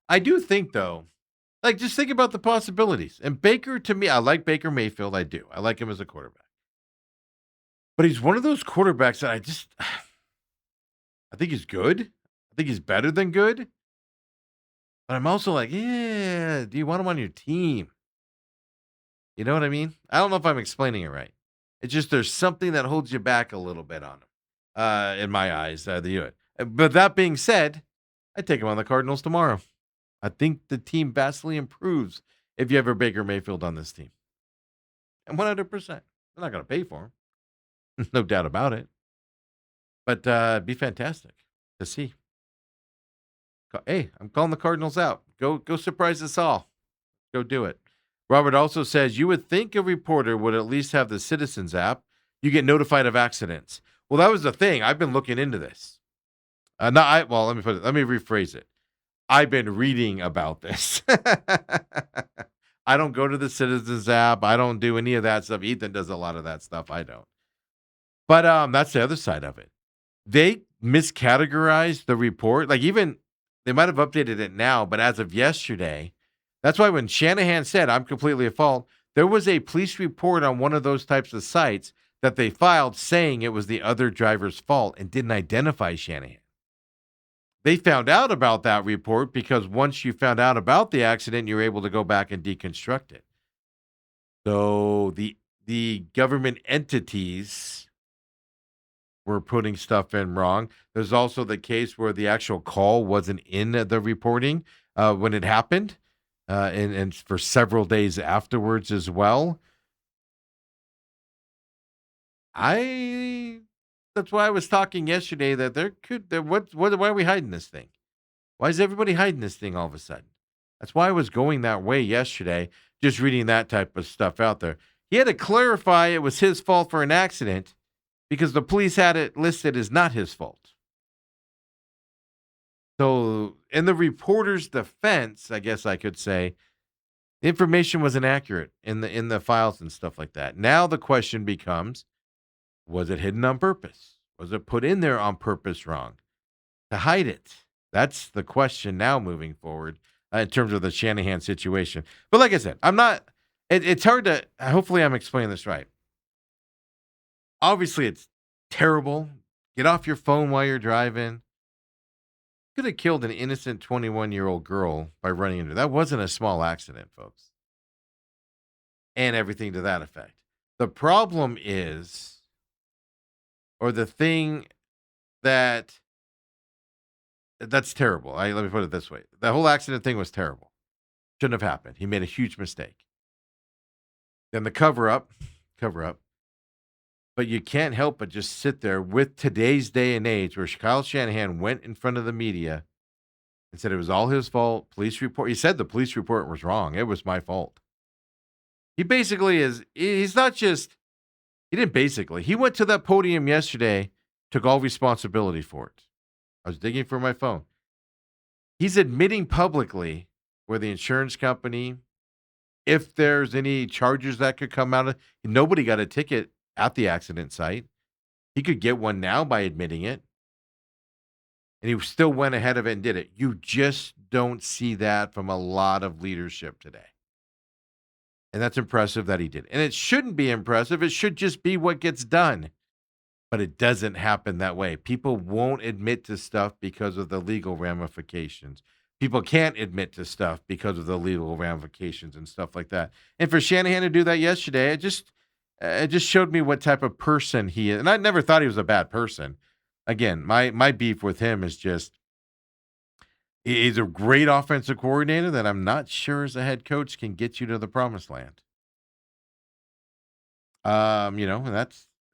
I do think, though, like, just think about the possibilities. And Baker, to me, I like Baker Mayfield. I do. I like him as a quarterback. But he's one of those quarterbacks that I think he's good. I think he's better than good. But I'm also like, yeah, do you want him on your team? You know what I mean? I don't know if I'm explaining it right. It's just there's something that holds you back a little bit on him, in my eyes. But that being said, I take him on the Cardinals tomorrow. I think the team vastly improves if you have a Baker Mayfield on this team. And 100%. They're not going to pay for him. No doubt about it. But it'd be fantastic to see. Hey, I'm calling the Cardinals out. Go surprise us all. Go do it. Robert also says, you would think a reporter would at least have the Citizens app. You get notified of accidents. Well, that was the thing. I've been looking into this. Let me rephrase it. I've been reading about this. I don't go to the Citizens app. I don't do any of that stuff. Ethan does a lot of that stuff. I don't. But that's the other side of it. They miscategorized the report. Like, even they might have updated it now, but as of yesterday, that's why when Shanahan said, I'm completely at fault, there was a police report on one of those types of sites that they filed saying it was the other driver's fault and didn't identify Shanahan. They found out about that report because once you found out about the accident, you're able to go back and deconstruct it. So the government entities were putting stuff in wrong. There's also the case where the actual call wasn't in the reporting when it happened, and for several days afterwards as well. That's why I was talking yesterday that why are we hiding this thing? Why is everybody hiding this thing all of a sudden? That's why I was going that way yesterday, just reading that type of stuff out there. He had to clarify it was his fault for an accident because the police had it listed as not his fault. So in the reporter's defense, I guess I could say, the information was inaccurate in the files and stuff like that. Now the question becomes, was it hidden on purpose? Was it put in there on purpose wrong to hide it? That's the question now moving forward in terms of the Shanahan situation. But like I said, it's hard to, hopefully I'm explaining this right. Obviously it's terrible. Get off your phone while you're driving. Could have killed an innocent 21-year-old girl by running into. That wasn't a small accident, folks. And everything to that effect. The problem is, or the thing that's terrible. Let me put it this way. The whole accident thing was terrible. Shouldn't have happened. He made a huge mistake. Then the cover up. But you can't help but just sit there with today's day and age where Kyle Shanahan went in front of the media and said it was all his fault. Police report. He said the police report was wrong. It was my fault. He basically he's not just, he didn't basically. He went to that podium yesterday, took all responsibility for it. I was digging for my phone. He's admitting publicly where the insurance company, if there's any charges that could come out of, nobody got a ticket at the accident site. He could get one now by admitting it. And he still went ahead of it and did it. You just don't see that from a lot of leadership today. And that's impressive that he did. And it shouldn't be impressive. It should just be what gets done. but it doesn't happen that way. People won't admit to stuff because of the legal ramifications. People can't admit to stuff because of the legal ramifications and stuff like that. And for Shanahan to do that yesterday, it just showed me what type of person he is. And I never thought he was a bad person. Again, my beef with him is just he's a great offensive coordinator that I'm not sure as a head coach can get you to the promised land. And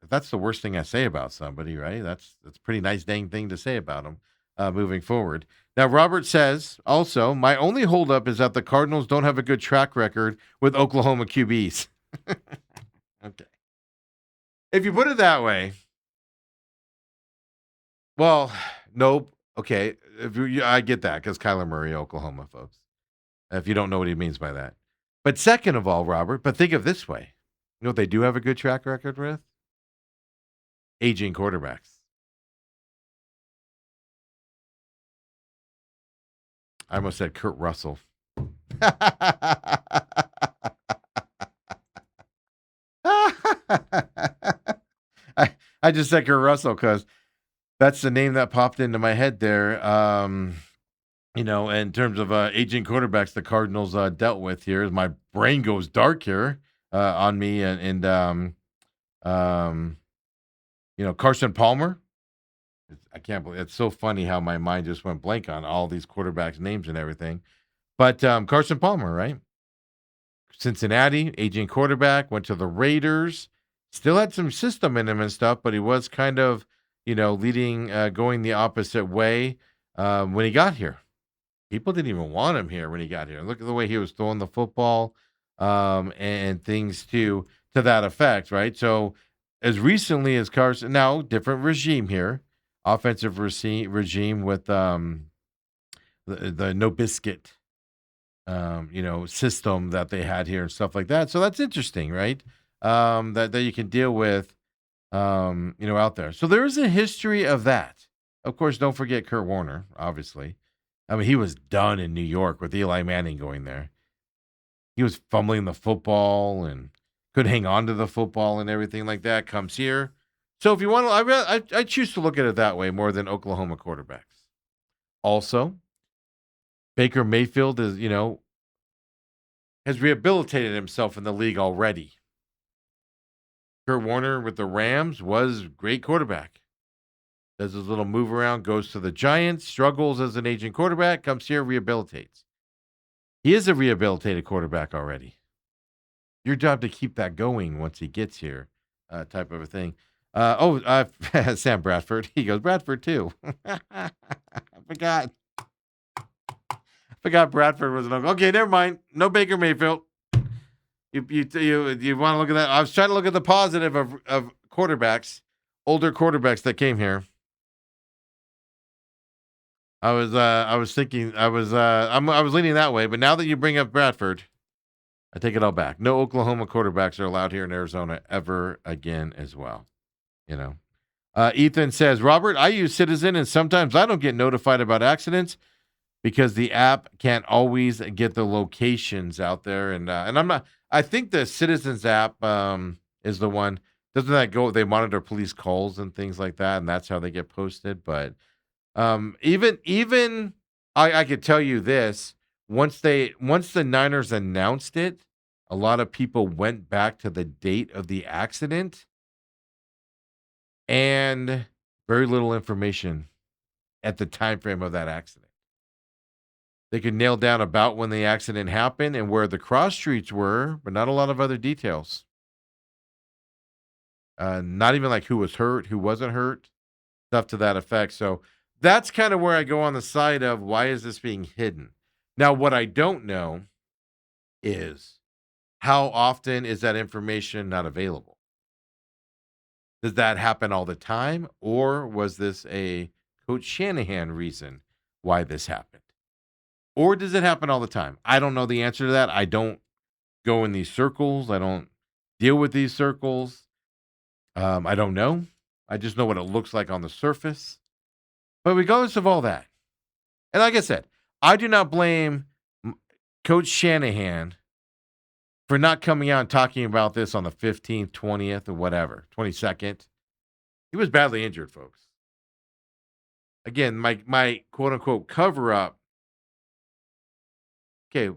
that's the worst thing I say about somebody, right? That's a pretty nice dang thing to say about them moving forward. Now, Robert says also, my only holdup is that the Cardinals don't have a good track record with Oklahoma QBs. Okay. If you put it that way, well, nope. Okay. I get that because Kyler Murray, Oklahoma, folks. If you don't know what he means by that. But second of all, Robert, but think of it this way. You know what they do have a good track record with? Aging quarterbacks. I almost said Kurt Russell. I just said Kurt Russell because that's the name that popped into my head there. In terms of aging quarterbacks the Cardinals dealt with here, my brain goes dark here on me, and Carson Palmer. I can't believe it's so funny how my mind just went blank on all these quarterbacks' names and everything. But Carson Palmer, right? Cincinnati, aging quarterback, went to the Raiders. Still had some system in him and stuff, but he was kind of, leading, going the opposite way when he got here. People didn't even want him here when he got here. Look at the way he was throwing the football and things to that effect, right? So as recently as Carson, now different regime here, offensive regime with the no biscuit, system that they had here and stuff like that. So that's interesting, right? That you can deal with, out there. So there is a history of that. Of course, don't forget Kurt Warner, obviously. I mean, he was done in New York with Eli Manning going there. He was fumbling the football and could hang on to the football and everything like that. Comes here. So if you want to, I choose to look at it that way more than Oklahoma quarterbacks. Also, Baker Mayfield is, has rehabilitated himself in the league already. Kurt Warner with the Rams was great quarterback. Does his little move around, goes to the Giants, struggles as an aging quarterback, comes here, rehabilitates. He is a rehabilitated quarterback already. Your job to keep that going once he gets here, type of a thing. Sam Bradford. He goes, Bradford too. I forgot Bradford was an uncle. Okay, never mind. No Baker Mayfield. You want to look at that? I was trying to look at the positive of quarterbacks, older quarterbacks that came here. I was thinking I was leaning that way, but now that you bring up Bradford, I take it all back. No Oklahoma quarterbacks are allowed here in Arizona ever again as well. Ethan says, Robert, I use Citizen and sometimes I don't get notified about accidents because the app can't always get the locations out there. And I'm not, I think the Citizens app is the one, doesn't that go, they monitor police calls and things like that. And that's how they get posted. But even I could tell you this, once the Niners announced it, a lot of people went back to the date of the accident and very little information at the time frame of that accident. They could nail down about when the accident happened and where the cross streets were, but not a lot of other details. Not even like who was hurt, who wasn't hurt, stuff to that effect. So that's kind of where I go on the side of why is this being hidden? Now, what I don't know is how often is that information not available? Does that happen all the time? Or was this a Coach Shanahan reason why this happened? Or does it happen all the time? I don't know the answer to that. I don't go in these circles. I don't deal with these circles. I don't know. I just know what it looks like on the surface. But regardless of all that, and like I said, I do not blame Coach Shanahan for not coming out and talking about this on the 15th, 20th, or whatever, 22nd. He was badly injured, folks. Again, my quote unquote cover up. Okay,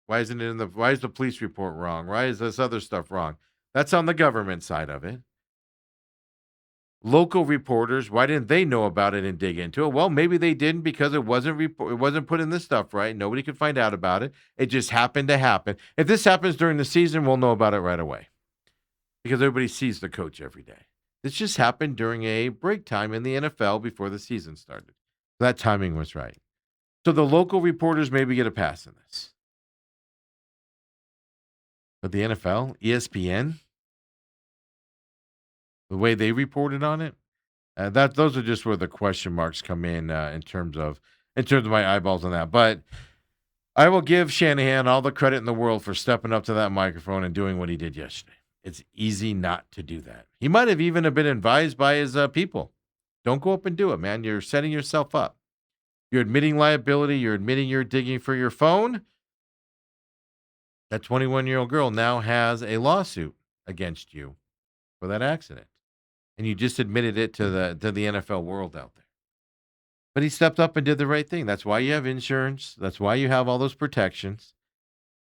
why is the police report wrong? Why is this other stuff wrong? That's on the government side of it. Local reporters, why didn't they know about it and dig into it? Well, maybe they didn't because it wasn't put in this stuff right. Nobody could find out about it. It just happened to happen. If this happens during the season, we'll know about it right away because everybody sees the coach every day. This just happened during a break time in the NFL before the season started. That timing was right. So the local reporters maybe get a pass in this. But the NFL, ESPN, the way they reported on it, those are just where the question marks come in terms of my eyeballs on that. But I will give Shanahan all the credit in the world for stepping up to that microphone and doing what he did yesterday. It's easy not to do that. He might have even been advised by his people. Don't go up and do it, man. You're setting yourself up. You're admitting liability. You're admitting you're digging for your phone. That 21-year-old girl now has a lawsuit against you for that accident. And you just admitted it to the NFL world out there. But he stepped up and did the right thing. That's why you have insurance. That's why you have all those protections.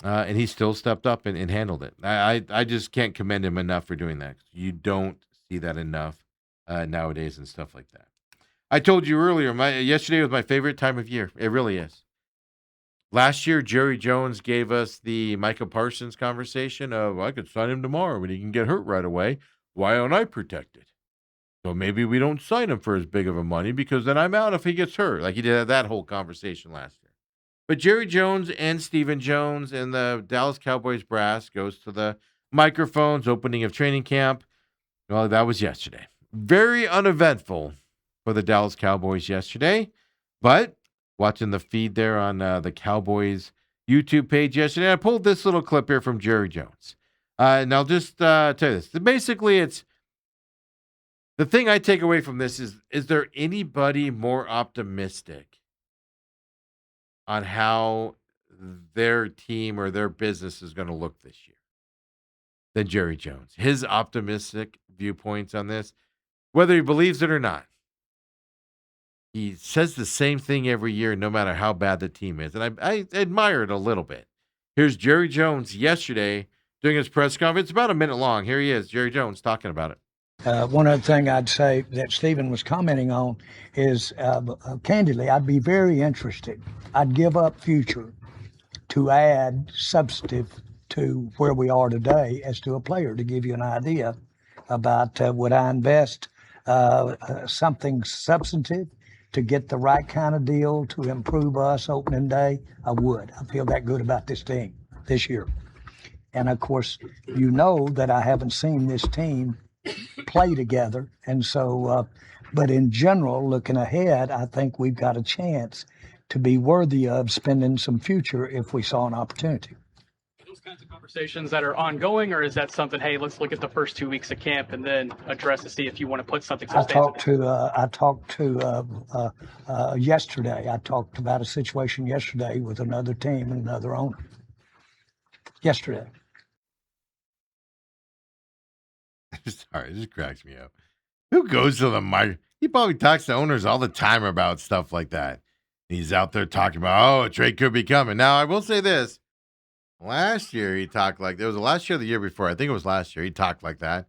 And he still stepped up and handled it. I just can't commend him enough for doing that. You don't see that enough nowadays and stuff like that. I told you earlier, yesterday was my favorite time of year. It really is. Last year, Jerry Jones gave us the Micah Parsons conversation of, I could sign him tomorrow, but he can get hurt right away. Why aren't I protected? So maybe we don't sign him for as big of a money because then I'm out if he gets hurt. Like he did that whole conversation last year. But Jerry Jones and Stephen Jones and the Dallas Cowboys brass goes to the microphones, opening of training camp. Well, that was yesterday. Very uneventful for the Dallas Cowboys yesterday. But watching the feed there on the Cowboys YouTube page yesterday, I pulled this little clip here from Jerry Jones. And I'll just tell you this. Basically, it's the thing I take away from this is there anybody more optimistic on how their team or their business is going to look this year than Jerry Jones? His optimistic viewpoints on this, whether he believes it or not. He says the same thing every year, no matter how bad the team is. And I admire it a little bit. Here's Jerry Jones yesterday doing his press conference. It's about a minute long. Here he is, Jerry Jones, talking about it. One other thing I'd say that Stephen was commenting on is, candidly, I'd be very interested. I'd give up future to add substantive to where we are today as to a player, to give you an idea about would I invest something substantive to get the right kind of deal to improve us opening day. I would. I feel that good about this team this year. And, of course, you know that I haven't seen this team play together. And so, but in general, looking ahead, I think we've got a chance to be worthy of spending some future if we saw an opportunity. Those kinds of conversations that are ongoing, or is that something, hey, let's look at the first 2 weeks of camp and then address to see if you want to put something substantial? I talked to yesterday. I talked about a situation yesterday with another team and another owner. Yesterday. Sorry, it just cracks me up. Who goes to the mic? He probably talks to owners all the time about stuff like that. He's out there talking about, a trade could be coming. Now, I will say this. Last year, he talked like, it was the last year or the year before. I think it was last year. He talked like that.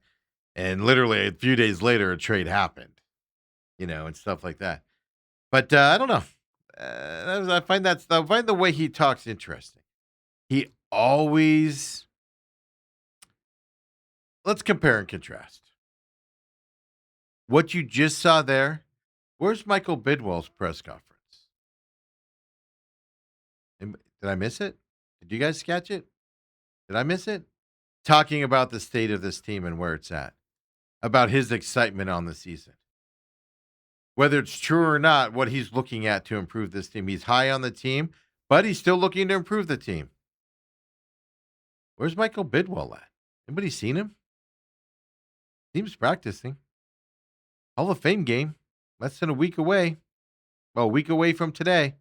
And literally a few days later, a trade happened, and stuff like that. But I don't know. I find the way he talks interesting. He always, let's compare and contrast. What you just saw there, where's Michael Bidwell's press conference? Did I miss it? Did you guys catch it? Did I miss it? Talking about the state of this team and where it's at. About his excitement on the season. Whether it's true or not, what he's looking at to improve this team. He's high on the team, but he's still looking to improve the team. Where's Michael Bidwell at? Anybody seen him? Team's practicing. Hall of Fame game. Less than a week away. Well, a week away from today.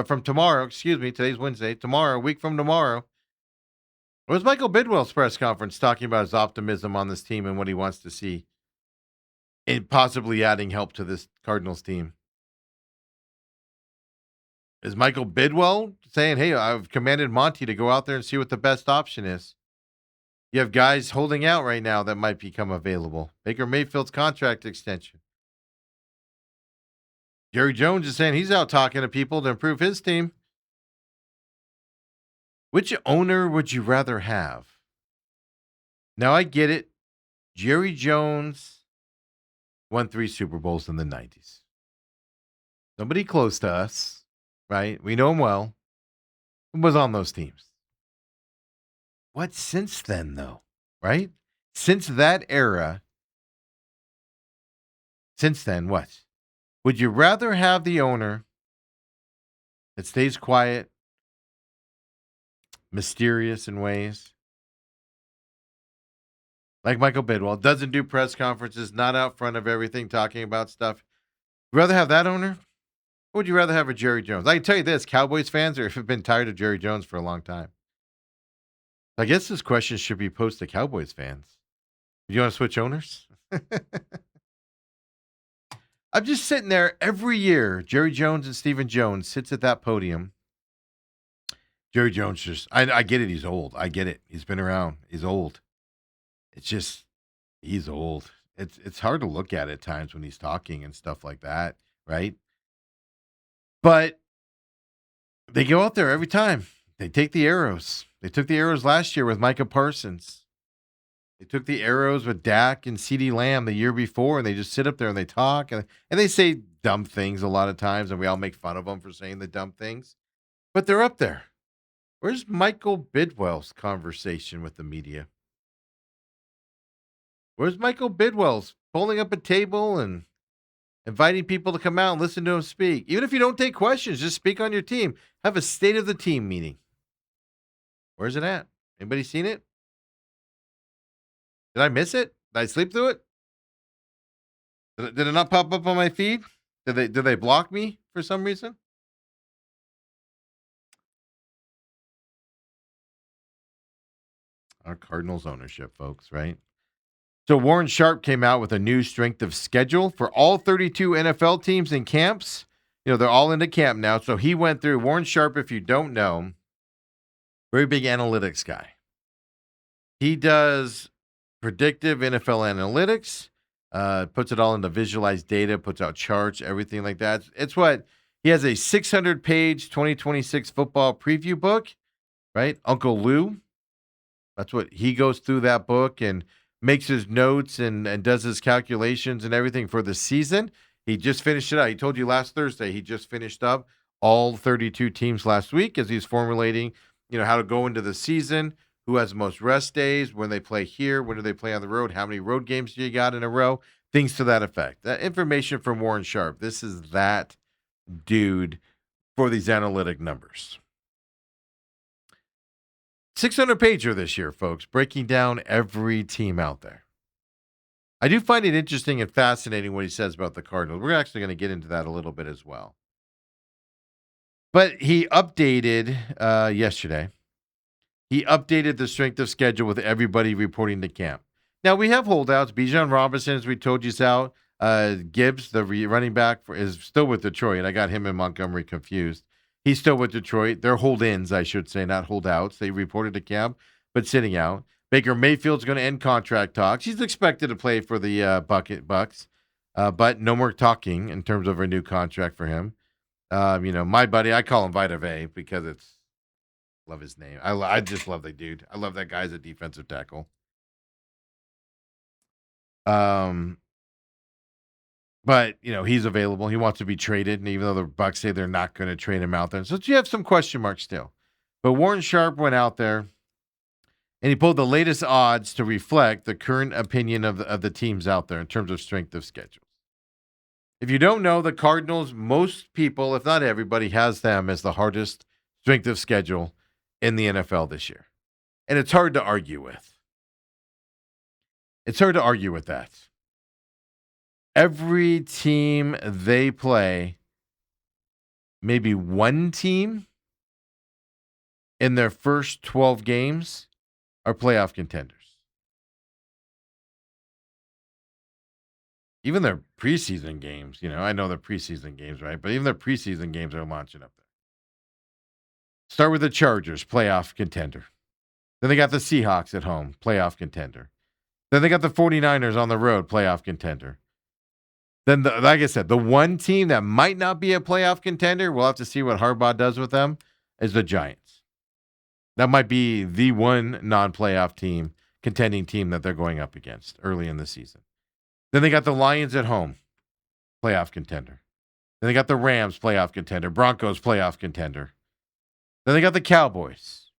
From tomorrow, excuse me. Today's Wednesday. Tomorrow, a week from tomorrow. Where's Michael Bidwell's press conference talking about his optimism on this team and what he wants to see in possibly adding help to this Cardinals team? Is Michael Bidwell saying, hey, I've commanded Monty to go out there and see what the best option is? You have guys holding out right now that might become available. Baker Mayfield's contract extension. Jerry Jones is saying he's out talking to people to improve his team. Which owner would you rather have? Now, I get it. Jerry Jones won 3 Super Bowls in the 90s. Somebody close to us, right? We know him well. Who was on those teams? What since then, though, right? Since that era, since then, what? Would you rather have the owner that stays quiet, mysterious in ways, like Michael Bidwell, doesn't do press conferences, not out front of everything, talking about stuff? Would you rather have that owner? Or would you rather have a Jerry Jones? I can tell you this, Cowboys fans have been tired of Jerry Jones for a long time. I guess this question should be posed to Cowboys fans. Do you want to switch owners? I'm just sitting there every year. Jerry Jones and Stephen Jones sits at that podium. Jerry Jones just, I get it. He's old. I get it. He's been around. He's old. It's just, he's old. It's hard to look at times when he's talking and stuff like that, right? But they go out there every time. They take the arrows. They took the arrows last year with Micah Parsons. They took the arrows with Dak and CeeDee Lamb the year before, and they just sit up there and they talk, and they say dumb things a lot of times, and we all make fun of them for saying the dumb things. But they're up there. Where's Michael Bidwell's conversation with the media? Where's Michael Bidwell's pulling up a table and inviting people to come out and listen to him speak? Even if you don't take questions, just speak on your team. Have a state of the team meeting. Where's it at? Anybody seen it? Did I miss it? Did I sleep through it? Did it not pop up on my feed? Did they block me for some reason? Our Cardinals ownership, folks, right? So Warren Sharp came out with a new strength of schedule for all 32 NFL teams in camps. You know, they're all into camp now. So he went through. Warren Sharp, if you don't know, very big analytics guy. He does predictive NFL analytics, puts it all into visualized data, puts out charts, everything like that. It's what he has a 600-page 2026 football preview book, right? Uncle Lou. That's what he goes through that book and makes his notes and does his calculations and everything for the season. He just finished it out. He told you last Thursday he just finished up all 32 teams last week as he's formulating, how to go into the season, who has the most rest days, when they play here, when do they play on the road, how many road games do you got in a row, things to that effect. That information from Warren Sharp. This is that dude for these analytic numbers. 600-pager this year, folks, breaking down every team out there. I do find it interesting and fascinating what he says about the Cardinals. We're actually going to get into that a little bit as well. But he updated yesterday. He updated the strength of schedule with everybody reporting to camp. Now, we have holdouts. Bijan Robinson, as we told you, is out. Gibbs, the running back, is still with Detroit. I got him and Montgomery confused. He's still with Detroit. They're hold-ins, I should say, not holdouts. They reported to camp, but sitting out. Baker Mayfield's going to end contract talks. He's expected to play for the Bucks, but no more talking in terms of a new contract for him. My buddy, I call him Vita Vea because love his name. I just love the dude. I love that guy as a defensive tackle. But, he's available. He wants to be traded, and even though the Bucks say they're not going to trade him out there. So you have some question marks still. But Warren Sharp went out there, and he pulled the latest odds to reflect the current opinion of the teams out there in terms of strength of schedules. If you don't know, the Cardinals, most people, if not everybody, has them as the hardest strength of schedule in the NFL this year. And it's hard to argue with. It's hard to argue with that. Every team they play, maybe one team in their first 12 games are playoff contenders. even their preseason games, I know they're preseason games, right? But even their preseason games are launching up there. Start with the Chargers, playoff contender. Then they got the Seahawks at home, playoff contender. Then they got the 49ers on the road, playoff contender. Then, like I said, the one team that might not be a playoff contender, we'll have to see what Harbaugh does with them, is the Giants. That might be the one non-playoff team, contending team that they're going up against early in the season. Then they got the Lions at home, playoff contender. Then they got the Rams, playoff contender. Broncos, playoff contender. Then they got the Cowboys.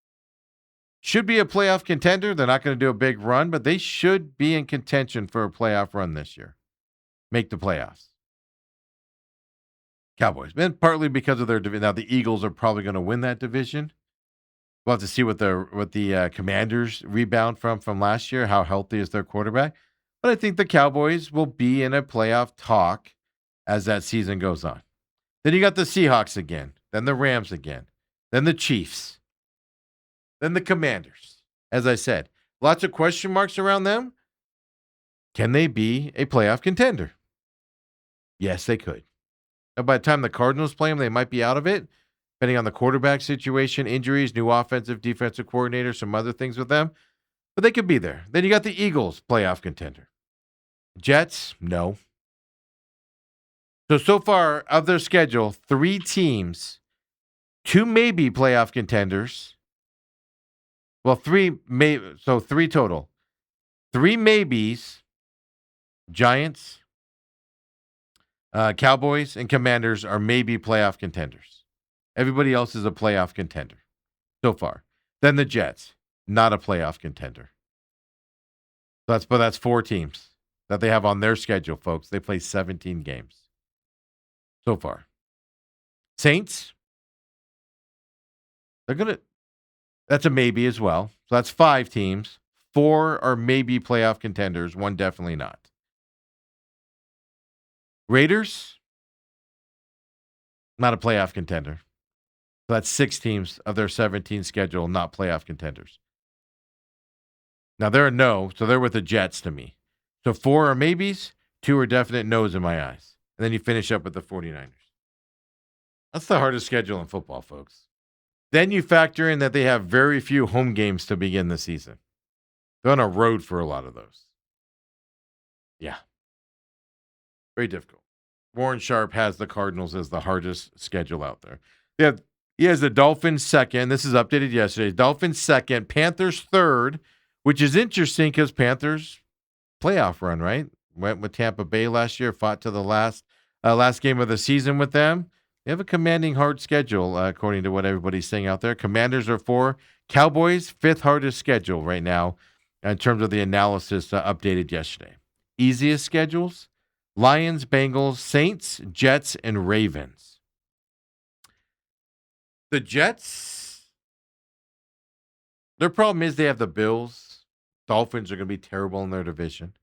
Should be a playoff contender. They're not going to do a big run, but they should be in contention for a playoff run this year. Make the playoffs. Cowboys. And partly because of their division. Now, the Eagles are probably going to win that division. We'll have to see what the Commanders rebound from last year. How healthy is their quarterback? But I think the Cowboys will be in a playoff talk as that season goes on. Then you got the Seahawks again. Then the Rams again. Then the Chiefs. Then the Commanders. As I said, lots of question marks around them. Can they be a playoff contender? Yes, they could. And by the time the Cardinals play them, they might be out of it, depending on the quarterback situation, injuries, new offensive, defensive coordinator, some other things with them. But they could be there. Then you got the Eagles, playoff contender. Jets, no. So far of their schedule, 3 teams, 2 maybe playoff contenders. Well, 3 total. 3 maybes, Giants, Cowboys, and Commanders are maybe playoff contenders. Everybody else is a playoff contender so far. Then the Jets, not a playoff contender. But that's 4 teams that they have on their schedule, folks. They play 17 games so far. Saints, that's a maybe as well. So that's 5 teams. 4 are maybe playoff contenders. 1 definitely not. Raiders, not a playoff contender. So that's 6 teams of their 17 schedule, not playoff contenders. Now they're a no, so they're with the Jets to me. So 4 are maybes, 2 are definite no's in my eyes. And then you finish up with the 49ers. That's the hardest schedule in football, folks. Then you factor in that they have very few home games to begin the season. They're on a road for a lot of those. Yeah. Very difficult. Warren Sharp has the Cardinals as the hardest schedule out there. He has the Dolphins second. This is updated yesterday. Dolphins second, Panthers third, which is interesting because Panthers playoff run, right? Went with Tampa Bay last year, fought to the last game of the season with them. They have a commanding hard schedule, according to what everybody's saying out there. Commanders are 4. Cowboys, 5th hardest schedule right now in terms of the analysis updated yesterday. Easiest schedules, Lions, Bengals, Saints, Jets, and Ravens. The Jets, their problem is they have the Bills. Dolphins are going to be terrible in their division.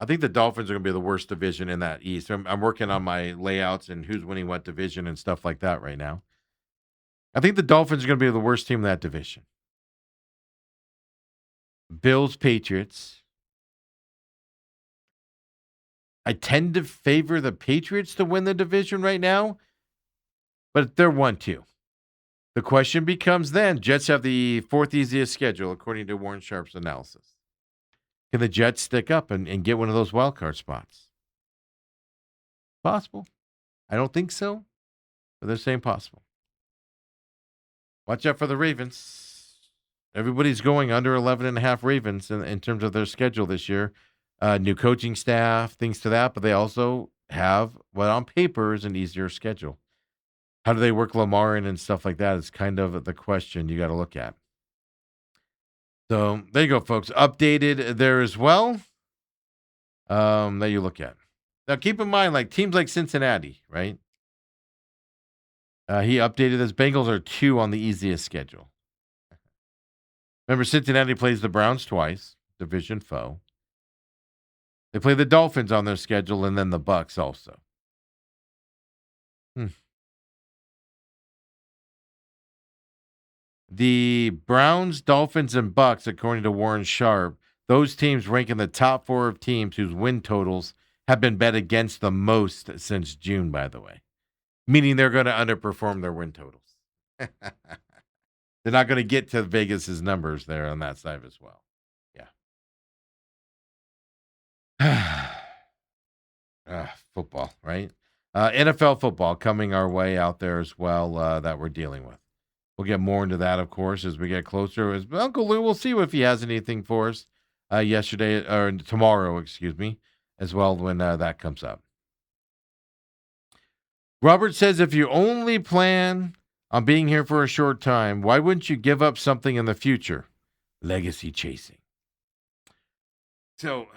I think the Dolphins are going to be the worst division in that East. I'm working on my layouts and who's winning what division and stuff like that right now. I think the Dolphins are going to be the worst team in that division. Bills, Patriots. I tend to favor the Patriots to win the division right now, but they're 1-2. The question becomes then, Jets have the 4th easiest schedule, according to Warren Sharp's analysis. Can the Jets stick up and get one of those wild card spots? Possible. I don't think so, but they're saying possible. Watch out for the Ravens. Everybody's going under 11.5 Ravens in terms of their schedule this year. New coaching staff, things to that, but they also have what on paper is an easier schedule. How do they work Lamar in and stuff like that is kind of the question you got to look at. So there you go, folks. Updated there as well. That you look at. Now keep in mind, like teams like Cincinnati, right? He updated his Bengals are 2 on the easiest schedule. Remember, Cincinnati plays the Browns twice, division foe. They play the Dolphins on their schedule and then the Bucs also. The Browns, Dolphins, and Bucs, according to Warren Sharp, those teams rank in the top 4 of teams whose win totals have been bet against the most since June, by the way. Meaning they're going to underperform their win totals. They're not going to get to Vegas's numbers there on that side as well. Yeah. Football, right? NFL football coming our way out there as well that we're dealing with. We'll get more into that, of course, as we get closer. As Uncle Lou, we'll see if he has anything for us tomorrow, as well when that comes up. Robert says, if you only plan on being here for a short time, why wouldn't you give up something in the future? Legacy chasing. So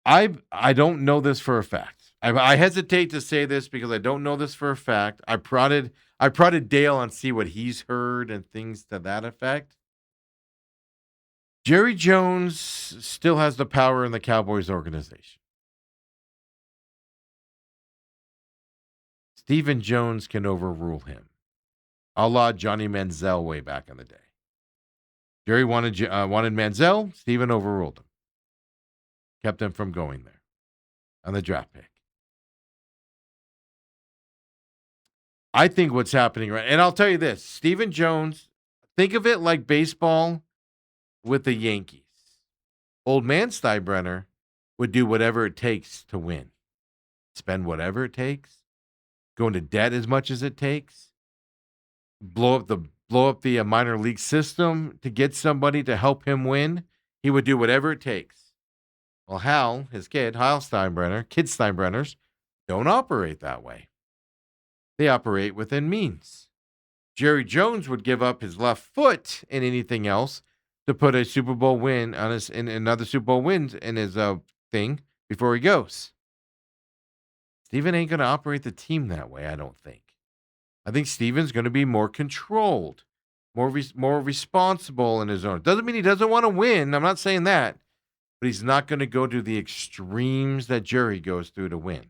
I don't know this for a fact. I hesitate to say this because I don't know this for a fact. I prodded Dale on see what he's heard and things to that effect. Jerry Jones still has the power in the Cowboys organization. Stephen Jones can overrule him, a la Johnny Manziel way back in the day. Jerry wanted Manziel. Stephen overruled him. Kept him from going there on the draft pick. I think what's happening right, and I'll tell you this, Stephen Jones, think of it like baseball with the Yankees. Old man Steinbrenner would do whatever it takes to win. Spend whatever it takes. Go into debt as much as it takes. Blow up the minor league system to get somebody to help him win. He would do whatever it takes. Well, Hal Steinbrenner, kids Steinbrenners, don't operate that way. They operate within means. Jerry Jones would give up his left foot and anything else to put a Super Bowl win on another Super Bowl win in his thing before he goes. Steven ain't going to operate the team that way, I don't think. I think Steven's going to be more controlled, more responsible in his own. Doesn't mean he doesn't want to win. I'm not saying that. But he's not going to go to the extremes that Jerry goes through to win.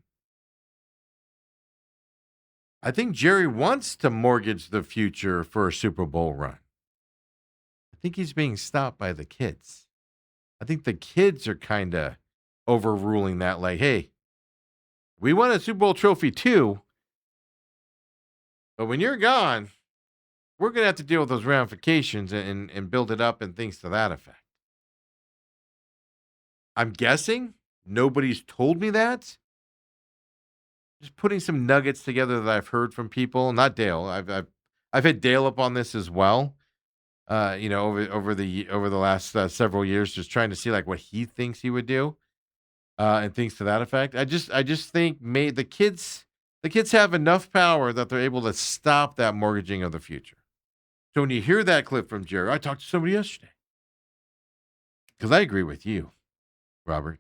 I think Jerry wants to mortgage the future for a Super Bowl run. I think he's being stopped by the kids. I think the kids are kind of overruling that, like, hey, we won a Super Bowl trophy too, but when you're gone, we're going to have to deal with those ramifications and build it up and things to that effect. I'm guessing nobody's told me that. Just putting some nuggets together that I've heard from people. Not Dale. I've had Dale up on this as well. Over the last several years, just trying to see like what he thinks he would do, and things to that effect. I just think the kids have enough power that they're able to stop that mortgaging of the future. So when you hear that clip from Jerry, I talked to somebody yesterday because I agree with you, Robert.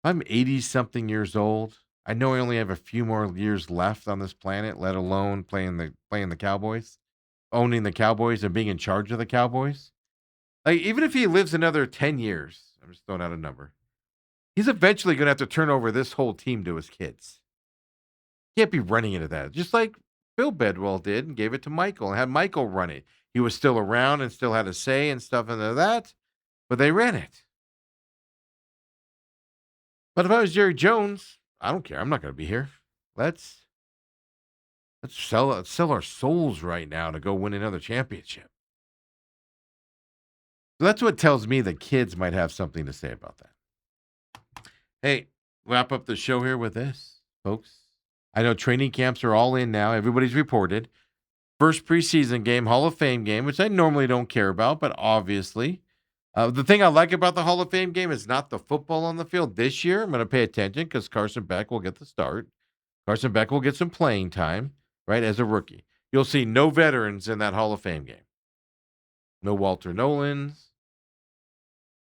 I'm 80-something years old. I know I only have a few more years left on this planet, let alone playing the Cowboys, owning the Cowboys and being in charge of the Cowboys. Like, even if he lives another 10 years, I'm just throwing out a number, he's eventually going to have to turn over this whole team to his kids. He can't be running into that. Just like Bill Bedwell did and gave it to Michael and had Michael run it. He was still around and still had a say and stuff into that, but they ran it. But if I was Jerry Jones, I don't care. I'm not going to be here. Let's sell our souls right now to go win another championship. So that's what tells me the kids might have something to say about that. Hey, wrap up the show here with this, folks. I know training camps are all in now. Everybody's reported. First preseason game, Hall of Fame game, which I normally don't care about, but obviously. The thing I like about the Hall of Fame game is not the football on the field. This year, I'm going to pay attention because Carson Beck will get the start. Carson Beck will get some playing time, right, as a rookie. You'll see no veterans in that Hall of Fame game. No Walter Nolans.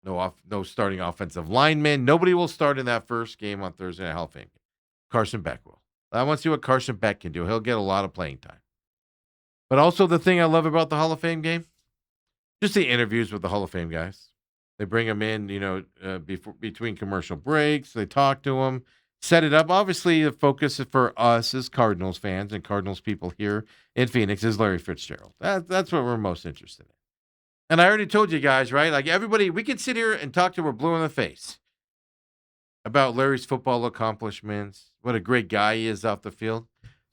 No starting offensive linemen. Nobody will start in that first game on Thursday night Hall of Fame game. Carson Beck will. I want to see what Carson Beck can do. He'll get a lot of playing time. But also the thing I love about the Hall of Fame game, just the interviews with the Hall of Fame guys. They bring them in, between commercial breaks. They talk to them, set it up. Obviously, the focus for us as Cardinals fans and Cardinals people here in Phoenix is Larry Fitzgerald. That's what we're most interested in. And I already told you guys, right? Like everybody, we can sit here and talk till we're blue in the face about Larry's football accomplishments, what a great guy he is off the field.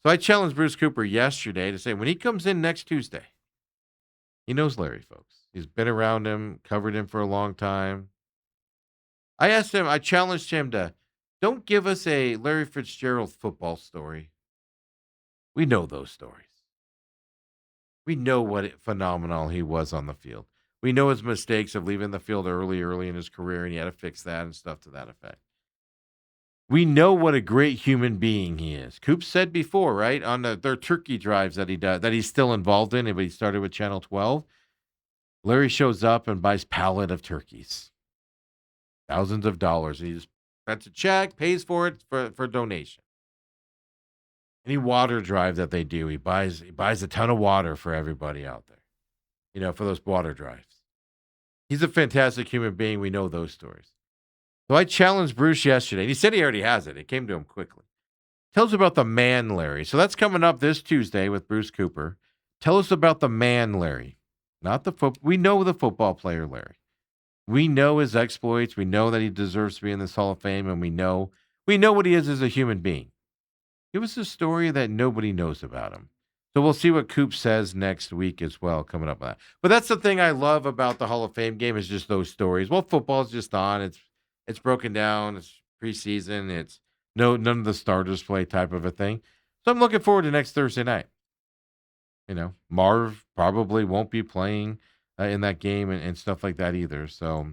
So I challenged Bruce Cooper yesterday to say when he comes in next Tuesday, he knows Larry, folks. He's been around him, covered him for a long time. I challenged him to don't give us a Larry Fitzgerald football story. We know those stories. We know what phenomenal he was on the field. We know his mistakes of leaving the field early in his career, and he had to fix that and stuff to that effect. We know what a great human being he is. Coop said before, right, on their turkey drives that he does, that he's still involved in, but he started with Channel 12. Larry shows up and buys pallet of turkeys. Thousands of dollars. He just cuts a check, pays for it for donation. Any water drive that they do, he buys a ton of water for everybody out there, for those water drives. He's a fantastic human being. We know those stories. So I challenged Bruce yesterday. And he said he already has it. It came to him quickly. Tell us about the man, Larry. So that's coming up this Tuesday with Bruce Cooper. Tell us about the man, Larry. Not the football. We know the football player, Larry. We know his exploits. We know that he deserves to be in this Hall of Fame, and we know what he is as a human being. Give us a story that nobody knows about him. So we'll see what Coop says next week as well, coming up on that. But that's the thing I love about the Hall of Fame game is just those stories. Well, football's just on. It's broken down. It's preseason. It's none of the starters play type of a thing. So I'm looking forward to next Thursday night. Marv probably won't be playing in that game and stuff like that either. So,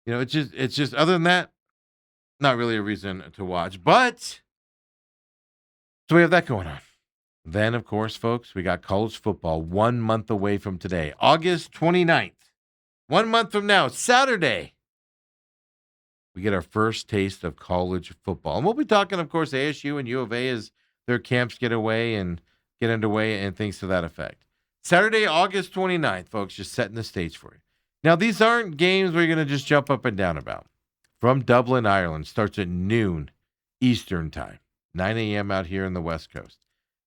it's just other than that, not really a reason to watch. But so we have that going on. Then, of course, folks, we got college football 1 month away from today, August 29th. 1 month from now, Saturday, we get our first taste of college football. And we'll be talking, of course, ASU and U of A as their camps get underway and things to that effect. Saturday, August 29th, folks, just setting the stage for you. Now, these aren't games where you're going to just jump up and down about. From Dublin, Ireland, starts at noon Eastern time, 9 a.m. out here in the West Coast.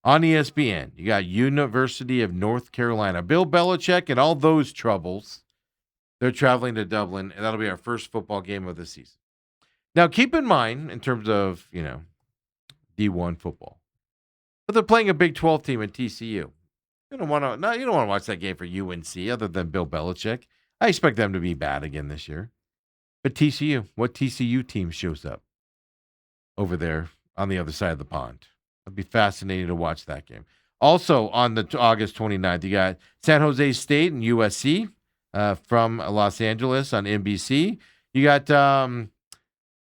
On ESPN, you got University of North Carolina. Bill Belichick and all those troubles, they're traveling to Dublin, and that'll be our first football game of the season. Now, keep in mind, in terms of, D1 football, but they're playing a Big 12 team at TCU. You don't want to watch that game for UNC other than Bill Belichick. I expect them to be bad again this year. But TCU, what TCU team shows up over there on the other side of the pond? It'd be fascinating to watch that game. Also on the August 29th, you got San Jose State and USC from Los Angeles on NBC. You got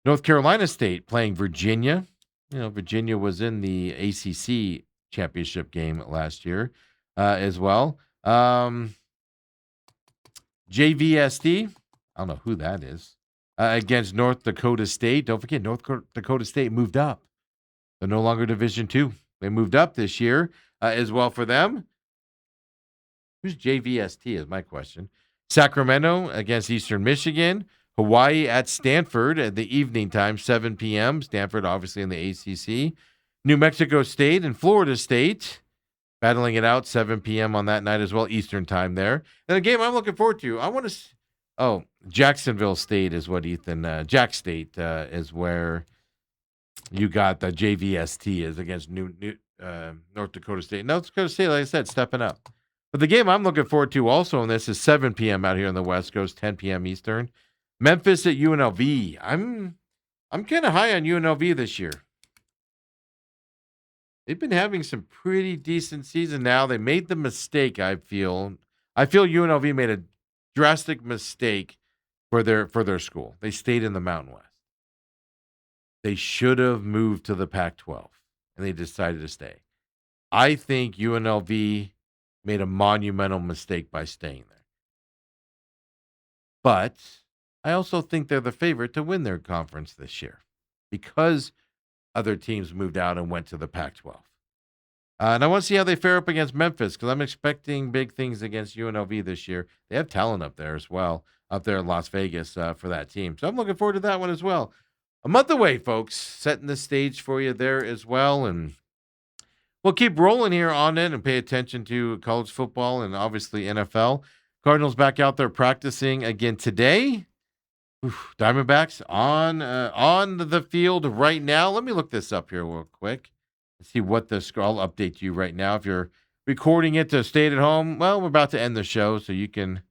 North Carolina State playing Virginia. Virginia was in the ACC championship game last year as well. JVST, I don't know who that is, against North Dakota State. Don't forget, North Dakota State moved up. They're no longer Division II. They moved up this year as well for them. Who's JVST is my question. Sacramento against Eastern Michigan. Hawaii at Stanford at the evening time, 7 p.m. Stanford, obviously, in the ACC. New Mexico State and Florida State battling it out, 7 p.m. on that night as well, Eastern time there. And a game I'm looking forward to. Jacksonville State is what Ethan, Jack State is where you got the JVST is against North Dakota State. North Dakota State, like I said, stepping up. But the game I'm looking forward to also in this is 7 p.m. out here on the West Coast, 10 p.m. Eastern. Memphis at UNLV. I'm kind of high on UNLV this year. They've been having some pretty decent season now. They made the mistake, I feel. UNLV made a drastic mistake for their school. They stayed in the Mountain West. They should have moved to the Pac-12, and they decided to stay. I think UNLV made a monumental mistake by staying there. But I also think they're the favorite to win their conference this year because other teams moved out and went to the Pac-12. And I want to see how they fare up against Memphis because I'm expecting big things against UNLV this year. They have talent up there as well, up there in Las Vegas for that team. So I'm looking forward to that one as well. A month away, folks, setting the stage for you there as well. And we'll keep rolling here on it and pay attention to college football and obviously NFL. Cardinals back out there practicing again today. Oof, Diamondbacks on the field right now. Let me look this up here real quick and see what the score. I'll update you right now. If you're recording it to stay at home, well, we're about to end the show, so you can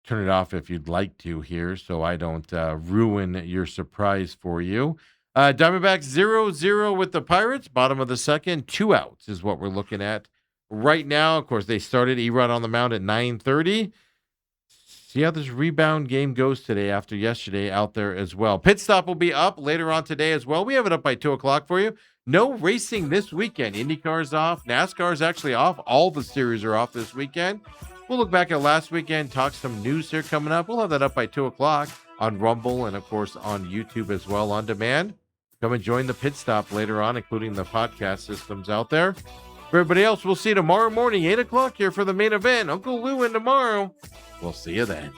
turn it off if you'd like to here, so I don't ruin your surprise for you. Diamondbacks 0-0 with the Pirates. Bottom of the second, 2 outs is what we're looking at right now. Of course, they started Erod on the mound at 9:30. See how this rebound game goes today after yesterday out there as well. Pit Stop will be up later on today as well. We have it up by 2 o'clock for you. No racing this weekend. IndyCar's off. NASCAR's actually off. All the series are off this weekend. We'll look back at last weekend, talk some news here coming up. We'll have that up by 2 o'clock on Rumble and, of course, on YouTube as well on demand. Come and join the Pit Stop later on, including the podcast systems out there. For everybody else, we'll see you tomorrow morning, 8 o'clock here for the main event. Uncle Lou in tomorrow. We'll see you then.